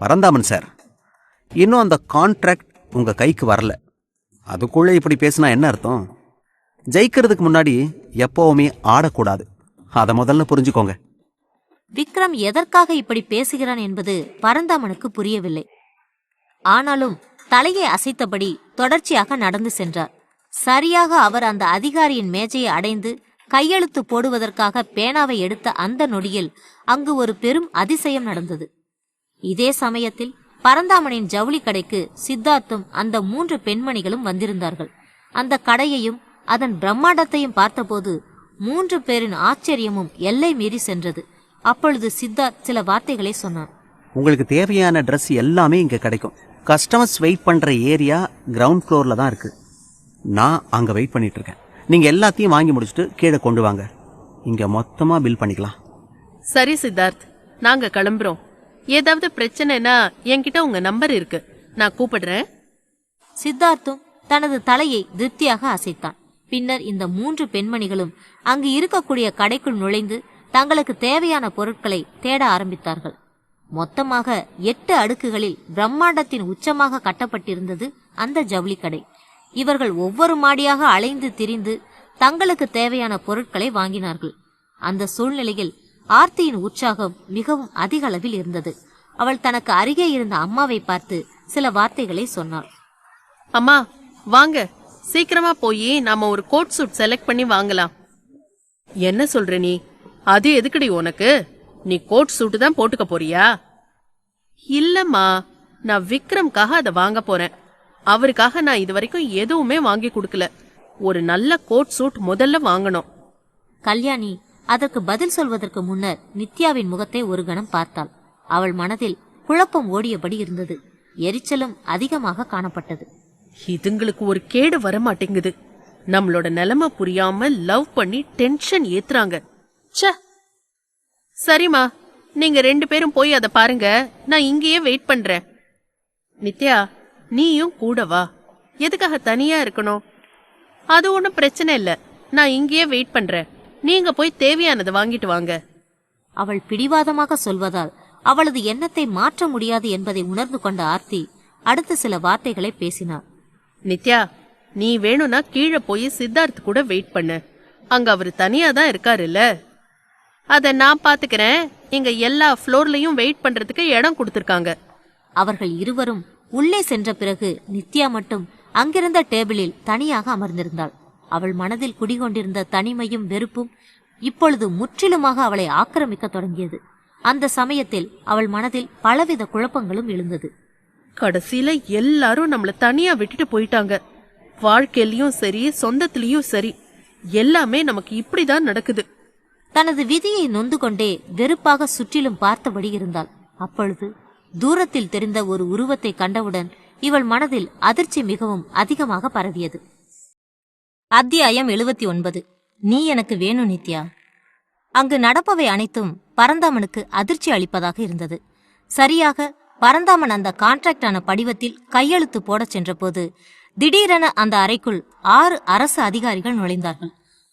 D: பரந்தாமன் சார், இன்னும் அந்த கான்ட்ராக்ட் உங்க கைக்கு வரல. அதுக்குள்ள இப்படி பேசினா என்ன அர்த்தம்? ஜெயிக்கிறதுக்கு முன்னாடி எப்பவுமே ஆடக்கூடாது. அதை முதல்ல புரிஞ்சுக்கோங்க.
B: விக்ரம் எதற்காக இப்படி பேசுகிறான் என்பது பரந்தாமனுக்கு புரியவில்லை. ஆனாலும் தலையை அசைத்தபடி தொடர்ச்சியாக நடந்து சென்றார். சரியாக அவர் அந்த அதிகாரியின் மேஜையை அடைந்து கையெழுத்து போடுவதற்காக பேனாவை எடுத்த அந்த நொடியில் அங்கு ஒரு பெரும் அதிசயம் நடந்தது. இதே சமயத்தில் பரந்தாமனின் ஜவுளி கடைக்கு சித்தார்த்தும் அந்த 3 பெண்மணிகளும் வந்திருந்தார்கள். அந்த கடையையும் அதன் பிரம்மாண்டத்தையும் பார்த்தபோது 3 பேரின் ஆச்சரியமும் எல்லை மீறி சென்றது. அப்பொழுது சித்தார்த் சில வார்த்தைகளை சொன்னான்.
D: உங்களுக்கு தேவையான ட்ரெஸ் எல்லாமே இங்க கிடைக்கும். கஸ்டமர்ஸ் வெயிட் பண்ற ஏரியா கிரவுண்ட் ஃப்ளோர்ல தான் இருக்கு. நான் அங்க வெயிட் பண்ணிட்டு இருக்கேன். நீங்க எல்லாத்தையும் வாங்கி முடிச்சுட்டு கீழே கொண்டு வாங்க. இங்க மொத்தமா பில் பண்ணிக்கலாம்.
C: சரி சித்தார்த், நாங்க கிளம்புறோம். ஏதாவது பிரச்சனைனா என்கிட்ட உங்க நம்பர் இருக்கு, நான் கூப்பிடுறேன்.
B: சித்தார்த்தும் தனது தலையை திருப்தியாக அசைத்தான். பின்னர் இந்த 3 பெண்மணிகளும் அங்கு இருக்கக்கூடிய கடைக்குள் நுழைந்து தங்களுக்கு தேவையான பொருட்களை தேட ஆரம்பித்தார்கள். மொத்தமாக 8 அடுக்குகளில் பிரம்மாண்டத்தின் உச்சமாக கட்டப்பட்டிருந்தது அந்த ஜவுளி கடை. இவர்கள் ஒவ்வொரு மாடியாக அலைந்து திரிந்து தங்களுக்கு தேவையான பொருட்களை வாங்கினார்கள். அந்த சூழ்நிலையில் ஆர்த்தியின் உற்சாகம் மிகவும் அதிக அளவில் இருந்தது. அவள் தனக்கு அருகே இருந்த அம்மாவை பார்த்து சில வார்த்தைகளை சொன்னாள்.
C: அம்மா வாங்க, சீக்கிரமா போய் நாம ஒரு கோட் சூட் செலக்ட் பண்ணி வாங்கலாம். என்ன சொல்ற நீ? அது எதுக்குடி உனக்கு? நீ கோட் சூட்டு தான் போட்டுக்க போறியா? இல்லம்மா, நான் விக்ரம்காக அதை வாங்க போறேன். அவருக்காக நான் இது வரைக்கும் எதுவுமே வாங்கி கொடுக்கல. ஒரு நல்ல கோட் சூட் முதல்ல வாங்கணும்.
B: கல்யாணி அதற்கு பதில் சொல்வதற்கு முன்னர் நித்யாவின் முகத்தை ஒரு கணம் பார்த்தாள். அவள் மனதில் குழப்பம் ஓடியபடி இருந்தது. எரிச்சலும் அதிகமாக காணப்பட்டது.
C: இதுங்களுக்கு ஒரு கேடு வர மாட்டேங்குது. நம்மளோட நிலைமை புரியாம லவ் பண்ணி டென்ஷன் ஏத்துறாங்க. ச்சே. சரிம்மா, நீங்க 2 பேரும் போய் அதை பாருங்க, நான் இங்கேயே வெயிட் பண்றேன். நித்யா, நீயும் கூட வா. எதுக்காக தனியா இருக்கணும்? அது ஒன்றும் பிரச்சனை இல்லை, நான் இங்கேயே வெயிட் பண்றேன். நீங்க போய் தேவையானதை வாங்கிட்டு வாங்க.
B: அவள் பிடிவாதமாக சொல்வதால் அவளது எண்ணத்தை மாற்ற முடியாது என்பதை உணர்ந்து கொண்ட ஆர்த்தி அடுத்த சில வார்த்தைகளை பேசினார்.
C: நித்யா, நீ வேணும்னா கீழே போய் சித்தார்த் கூட வெயிட் பண்ணு. அங்க அவரு தனியா தான் இருக்காருல்ல. அத நான் பாத்துக்கிறேன். இங்க எல்லா ஃப்ளோர்லயும் வெயிட் பண்றதுக்கு இடம் கொடுத்திருக்காங்க.
B: அவர்கள் இருவரும் உள்ளே சென்ற பிறகு நித்யா மட்டும் அங்கிருந்த டேபிளில் தனியாக அமர்ந்திருந்தாள். அவள் மனதில் குடிகொண்டிருந்த தனிமையும் வெறுப்பும் இப்பொழுது முற்றிலுமாக அவளை ஆக்கிரமிக்க தொடங்கியது. அந்த சமயத்தில் அவள் மனதில் பலவித குழப்பங்களும் எழுந்தது.
C: கடைசியில எல்லாரும் நம்மள தனியா விட்டுட்டு போயிட்டாங்க. வாழ்க்கையிலயும் சரி, சொந்தத்திலயும் சரி, எல்லாமே நமக்கு இப்படிதான் நடக்குது.
B: தனது விதியை நொந்து கொண்டே வெறுப்பாக சுற்றிலும் பார்த்தபடி இருந்தாள். அப்பொழுது தூரத்தில் தெரிந்த ஒரு உருவத்தை கண்டவுடன் இவள் மனதில் அதிர்ச்சி மிகவும் அதிகமாக பரவியது. அத்தியாயம் 79. நீ எனக்கு வேணும் நித்யா. அங்கு நடப்பவை அனைத்தும் பரந்தாமனுக்கு அதிர்ச்சி அளிப்பதாக இருந்தது. சரியாக பரந்தாமன் அந்த கான்ட்ராக்டான படிவத்தில் கையெழுத்து போடச் சென்றபோது திடீரென அந்த அறைக்குள் 6 அரசு அதிகாரிகள் நுழைந்தார்கள்.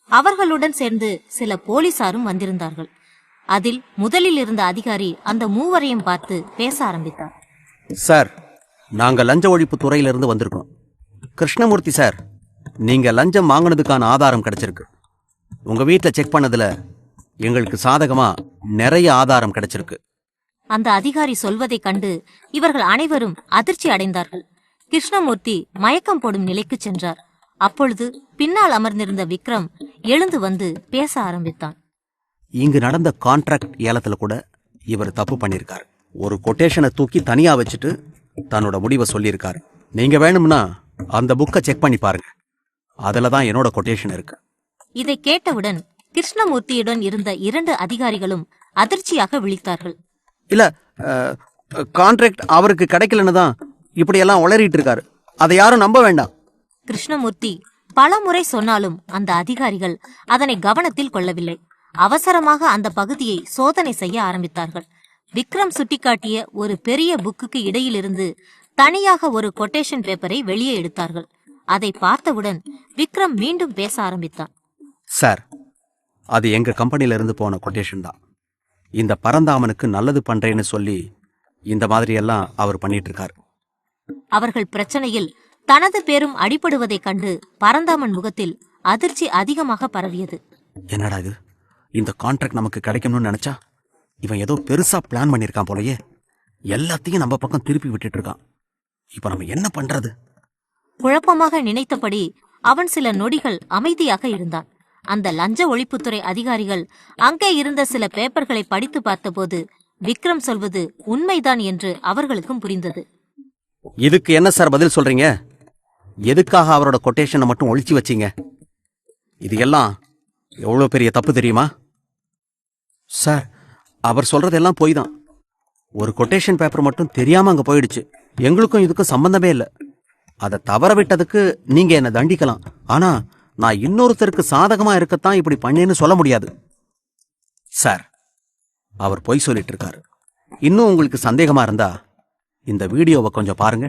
B: அவர்களுடன் சேர்ந்து சில போலீசாரும் வந்திருந்தார்கள். அதில் முதலில் இருந்த அதிகாரி அந்த மூவரையும் பார்த்து பேச ஆரம்பித்தார்.
D: சார், நாங்க லஞ்ச ஒழிப்பு துறையிலிருந்து வந்திருக்கோம். கிருஷ்ணமூர்த்தி சார், நீங்க லஞ்சம் வாங்கினதுக்கான ஆதாரம் கிடைச்சிருக்கு. உங்க வீட்டில் செக் பண்ணதுல எங்களுக்கு சாதகமா நிறைய ஆதாரம் கிடைச்சிருக்கு.
B: அந்த அதிகாரி சொல்வதைக் கண்டு இவர்கள் அனைவரும் அதிர்ச்சி அடைந்தார்கள். கிருஷ்ணமூர்த்தி மயக்கம் போடும் நிலைக்கு சென்றார். அப்பொழுது பின்னால் அமர்ந்திருந்த விக்ரம் எழுந்து வந்து பேச ஆரம்பித்தான்.
D: இங்கு நடந்த கான்ட்ராக்ட் ஏலத்துல கூட இவர் தப்பு பண்ணிருக்காரு. ஒரு கொட்டேஷனை தூக்கி தனியா வச்சுட்டு தன்னோட முடிவை சொல்லியிருக்காரு. நீங்க வேணும்னா அந்த புக்கை செக் பண்ணி பாருங்க. அதுலதான் என்னோட கொட்டேஷன் இருக்கு.
B: இதை கேட்டவுடன் கிருஷ்ணமூர்த்தியுடன் இருந்த 2 அதிகாரிகளும் அதிர்ச்சியாக விழித்தார்கள்.
D: இல்ல, கான்ட்ராக்ட் அவருக்கு கிடைக்கலன்னு தான் இப்படியெல்லாம் உளறிட்டு இருக்காரு. அதை யாரும் நம்ப வேண்டாம்.
B: கிருஷ்ணமூர்த்தி பல முறை சொன்னாலும் அந்த அதிகாரிகள் அதனை கவனத்தில் கொள்ளவில்லை. அவசரமாக அந்த பகுதியை சோதனை செய்ய ஆரம்பித்தார்கள். விக்ரம் சுட்டிக்காட்டிய ஒரு பெரிய புக்குக்கு இடையிலிருந்து தனியாக ஒரு கொட்டேஷன் பேப்பரை வெளியே எடுத்தார்கள். அதை பார்த்தவுடன் விக்ரம் மீண்டும் பேச ஆரம்பித்தான்.
D: சார், அது எங்க கம்பெனில இருந்து போன கொட்டேஷன் தான். இந்த பரந்தாமனுக்கு நல்லது பண்றேன்னு சொல்லி இந்த மாதிரி எல்லாம் அவர் பண்ணிட்டு இருக்காரு.
B: அவர்கள் பிரச்சனையில் தனது பேரும் அடிபடுவதைக் கண்டு பரந்தாமன் முகத்தில் அதிர்ச்சி அதிகமாக பரவியது.
D: என்னடா இது, இந்த கான்ட்ராக்ட் நமக்கு கிடைக்கணும்னு நினைச்சா இவன் ஏதோ பெருசா பிளான் பண்ணிருக்கான் போலயே. எல்லாத்தையும் நம்ம பக்கம் திருப்பி விட்டுட்டு இருக்கான். இப்ப நம்ம என்ன பண்றது?
B: குழப்பமாக நினைத்தபடி அவன் சில நொடிகள் அமைதியாக இருந்தான். அந்த லஞ்ச ஒழிப்புத்துறை அதிகாரிகள் அங்கே இருந்த சில பேப்பர்களை படித்து பார்த்தபோது விக்ரம் சொல்வது உண்மைதான் என்று அவர்களுக்கும் புரிந்தது.
D: இதுக்கு என்ன சார் பதில் சொல்றீங்க? எதுக்காக அவரோட கொட்டேஷனை மட்டும் ஒழிச்சு வச்சீங்க? இது எல்லாம் எவ்வளவு பெரிய தப்பு தெரியுமா? சார், அவர் சொல்றதெல்லாம் பொய் தான். ஒரு கொட்டேஷன் பேப்பர் மட்டும் தெரியாம அங்க போயிடுச்சு. எங்களுக்கும் இதுக்கும் சம்பந்தமே இல்லை. அதை தவற விட்டதுக்கு நீங்க என்ன தண்டிக்கலாம். ஆனா நான் இன்னொருத்தருக்கு சாதகமா இருக்கத்தான் இப்படி பண்ணேன்னு சொல்ல முடியாது. சார், அவர் பொய் சொல்லிட்டு இருக்காரு. இன்னும் உங்களுக்கு சந்தேகமா இருந்தா இந்த வீடியோவை கொஞ்சம் பாருங்க.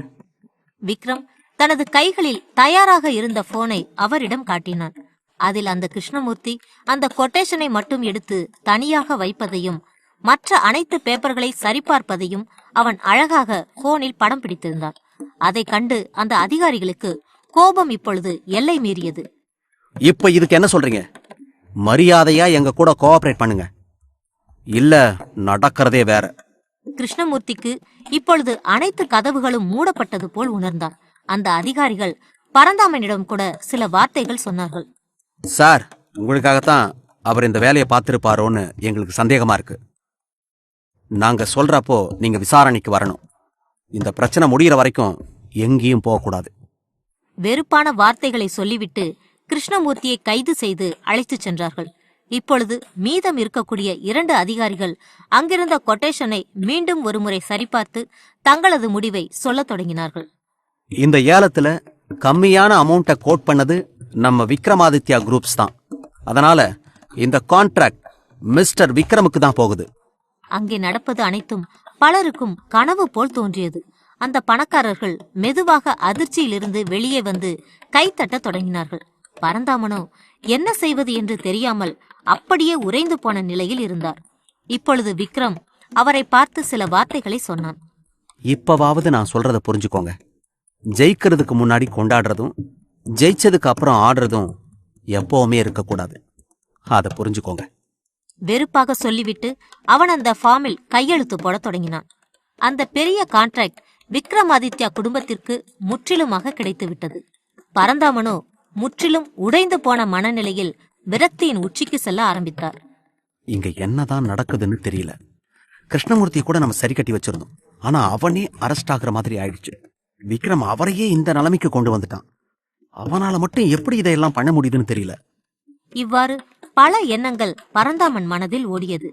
B: விக்ரம் தனது கைகளில் தயாராக இருந்த போனை அவரிடம் காட்டினான். அதில் அந்த கிருஷ்ணமூர்த்தி அந்த கொட்டேஷனை மட்டும் எடுத்து தனியாக வைப்பதையும் மற்ற அனைத்து பேப்பர்களை சரிபார்ப்பதையும் அவன் அழகாக போனில் படம் பிடித்திருந்தான். அதை கண்டு அந்த அதிகாரிகளுக்கு கோபம் இப்பொழுது எல்லை மீறியது.
D: இப்ப இதுக்கு என்ன சொல்றீங்க? மரியாதையா எங்க கூட கோஆபரேட் பண்ணுங்க, இல்ல நடக்கிறதே வேற.
B: கிருஷ்ணமூர்த்திக்கு இப்பொழுது அனைத்து கதவுகளும் மூடப்பட்டது போல் உணர்ந்தான். அந்த அதிகாரிகள் பரந்தாமனிடம் கூட சில வார்த்தைகள் சொன்னார்கள்.
D: சார், உங்களுக்காகத்தான் அவர் இந்த வேலையை பார்த்திருப்பாரோன்னு எங்களுக்கு சந்தேகமா இருக்கு. நாங்க சொல்றப்போ நீங்க விசாரணைக்கு வரணும். இந்த பிரச்சனை முடிகிற வரைக்கும் எங்கேயும் போகக்கூடாது.
B: வெறுப்பான வார்த்தைகளை சொல்லிவிட்டு கிருஷ்ணமூர்த்தியை கைது செய்து அழைத்துச் சென்றார்கள். இப்பொழுது மீதம் இருக்கக்கூடிய 2 அதிகாரிகள் அங்கிருந்த கொட்டேஷனை மீண்டும் ஒருமுறை சரிபார்த்து தங்களது முடிவை சொல்லத் தொடங்கினார்கள்.
D: இந்த ஏலத்துல கம்மியான அமௌண்ட்டை கோட் பண்ணது நம்ம விக்ரமாதித்யா குரூப்ஸ் தான். அதனால இந்த கான்ட்ராக்ட் மிஸ்டர் விக்ரமுக்கு தான் போகுது.
B: அங்கே நடப்பது அனைத்தும் பலருக்கும் கனவு போல் தோன்றியது. அந்த பணக்காரர்கள் மெதுவாக அதிர்ச்சியிலிருந்து வெளியே வந்து கைத்தட்ட தொடங்கினார்கள். பரந்தாமனோ என்ன செய்வது என்று தெரியாமல் அப்படியே உறைந்து போன நிலையில் இருந்தார். இப்பொழுது விக்ரம் அவரை பார்த்து சில வார்த்தைகளை சொன்னான்.
D: இப்பவாவது நான் சொல்றத புரிஞ்சுக்கோங்க. ஜெயிக்கிறதுக்கு முன்னாடி கொண்டாடுறதும் ஜெயிச்சதுக்கு அப்புறம் ஆடுறதும் எப்பவுமே இருக்கக்கூடாது. அதை புரிஞ்சுக்கோங்க.
B: வெறுப்பாக சொல்லிவிட்டு அவன் அந்த ஃபார்மில் கையெழுத்து போட தொடங்கினான். அந்த பெரிய கான்ட்ராக்ட் விக்ரமாதித்யா குடும்பத்திற்கு முற்றிலுமாக கிடைத்துவிட்டது. பரந்தாமனோ முற்றிலும் உடைந்து போன மனநிலையில் விரக்தியின் உச்சிக்கு செல்ல ஆரம்பித்தார்.
D: இங்க என்னதான் நடக்குதுன்னு தெரியல. கிருஷ்ணமூர்த்தி கூட நம்ம சரி கட்டி வச்சிருந்தோம். ஆனா அவனே அரெஸ்ட் ஆகுற மாதிரி ஆயிடுச்சு. விக்ரம் அவரையே இந்த நிலைமைக்கு கொண்டு வந்துட்டான். அவனால மட்டும் எப்படி இதையெல்லாம் பண்ண முடியுதுன்னு தெரியல.
B: இவ்வாறு பல எண்ணங்கள் பரந்தாமன் மனதில் ஓடியது.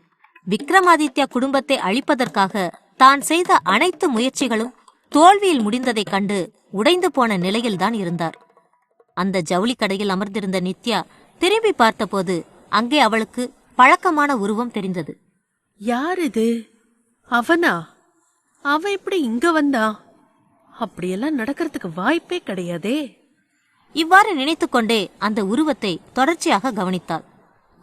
B: விக்ரமாதித்யா குடும்பத்தை அழிப்பதற்காக தான் செய்த அனைத்து முயற்சிகளும் தோல்வியில் முடிந்ததைக் கண்டு உடைந்து போன நிலையில்தான் இருந்தார். அந்த ஜவுளி கடையில் அமர்ந்திருந்த நித்யா திரும்பி பார்த்தபோது அங்கே அவளுக்கு பழக்கமான உருவம் தெரிந்தது.
C: யார் இது? அவனா? அவன் எப்படி இங்க வந்தான்? அப்படியெல்லாம் நடக்கிறதுக்கு வாய்ப்பே கிடையாதே.
B: இவ்வாறு நினைத்துக்கொண்டே அந்த உருவத்தை தொடர்ச்சியாக கவனித்தாள்.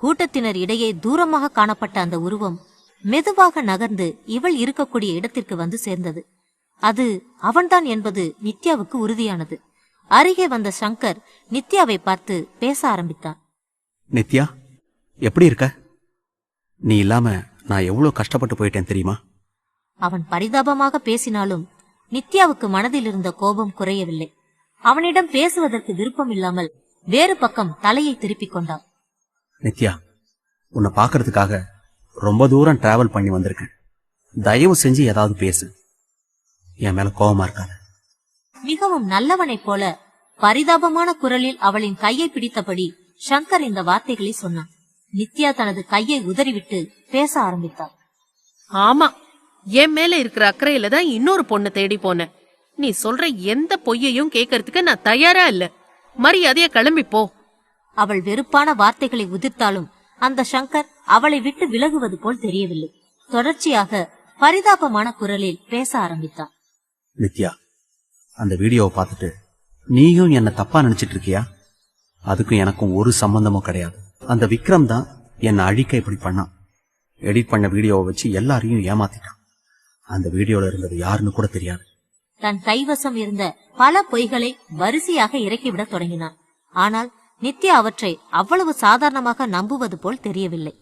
B: கூட்டத்தினர் இடையே தூரமாக காணப்பட்ட அந்த உருவம் மெதுவாக நகர்ந்து இவள் இருக்கக்கூடிய இடத்திற்கு வந்து சேர்ந்தது. அது அவன்தான் என்பது நித்யாவுக்கு உறுதியானது. அருகே வந்த சங்கர் நித்யாவை பார்த்து பேச ஆரம்பித்தான்.
D: நித்யா, எப்படி இருக்க? நீ இல்லாம நான் எவ்வளவு கஷ்டப்பட்டு போயிட்டேன் தெரியுமா?
B: அவன் பரிதாபமாக பேசினாலும் நித்யாவுக்கு மனதில் இருந்த கோபம் குறையவில்லை. அவனிடம் பேசுவதற்கு விருப்பம் இல்லாமல் வேறு பக்கம் தலையை திருப்பிக் கொண்டான்.
D: நித்யா, உன்னை பாக்குறதுக்காக ரொம்ப தூரம் டிராவல் பண்ணி வந்திருக்கேன். தயவு செஞ்சு ஏதாவது பேசு. என் மேல கோபமா இருக்காத.
B: மிகவும் நல்லவனைப் போல பரிதாபமான குரலில் அவளின் கையை பிடித்தபடி சங்கர் இந்த வார்த்தைகளை சொன்னான். நித்யா தனது கையை உதறிவிட்டு பேச ஆரம்பித்தாள்.
C: ஆமா, என் மேல இருக்கிற அக்கறையில தான் இன்னொரு பொண்ணு தேடி போனேன். நீ சொல்ற எந்த பொய்யையும் கேட்கறதுக்கு நான் தயாரா இல்ல. மரியாதையா கிளம்பி போ.
B: அவள் வெறுப்பான வார்த்தைகளை உதிர்த்தாலும் அந்த சங்கர் அவளை விட்டு விலகுவது போல் தெரியவில்லை. தொடர்ச்சியாக பரிதாபமான குரலில் பேச ஆரம்பித்தான்.
D: நித்யா, அந்த வீடியோவை பார்த்துட்டு நீயும் என்ன தப்பா நினைச்சிட்டு இருக்கியா? அதுக்கும் எனக்கும் ஒரு சம்பந்தமும் கிடையாது. அந்த விக்ரம் தான் என்னை அழிக்க இப்படி பண்ணான். எடிட் பண்ண வீடியோவை வச்சு எல்லாரையும் ஏமாத்திட்டான். அந்த வீடியோல இருந்தது யாருன்னு கூட தெரியாது.
B: தன் கைவசம் இருந்த பல பொய்களை வரிசையாக இறக்கிவிட தொடங்கினான். ஆனால் நித்யா அவற்றை அவ்வளவு சாதாரணமாக நம்புவது போல் தெரியவில்லை.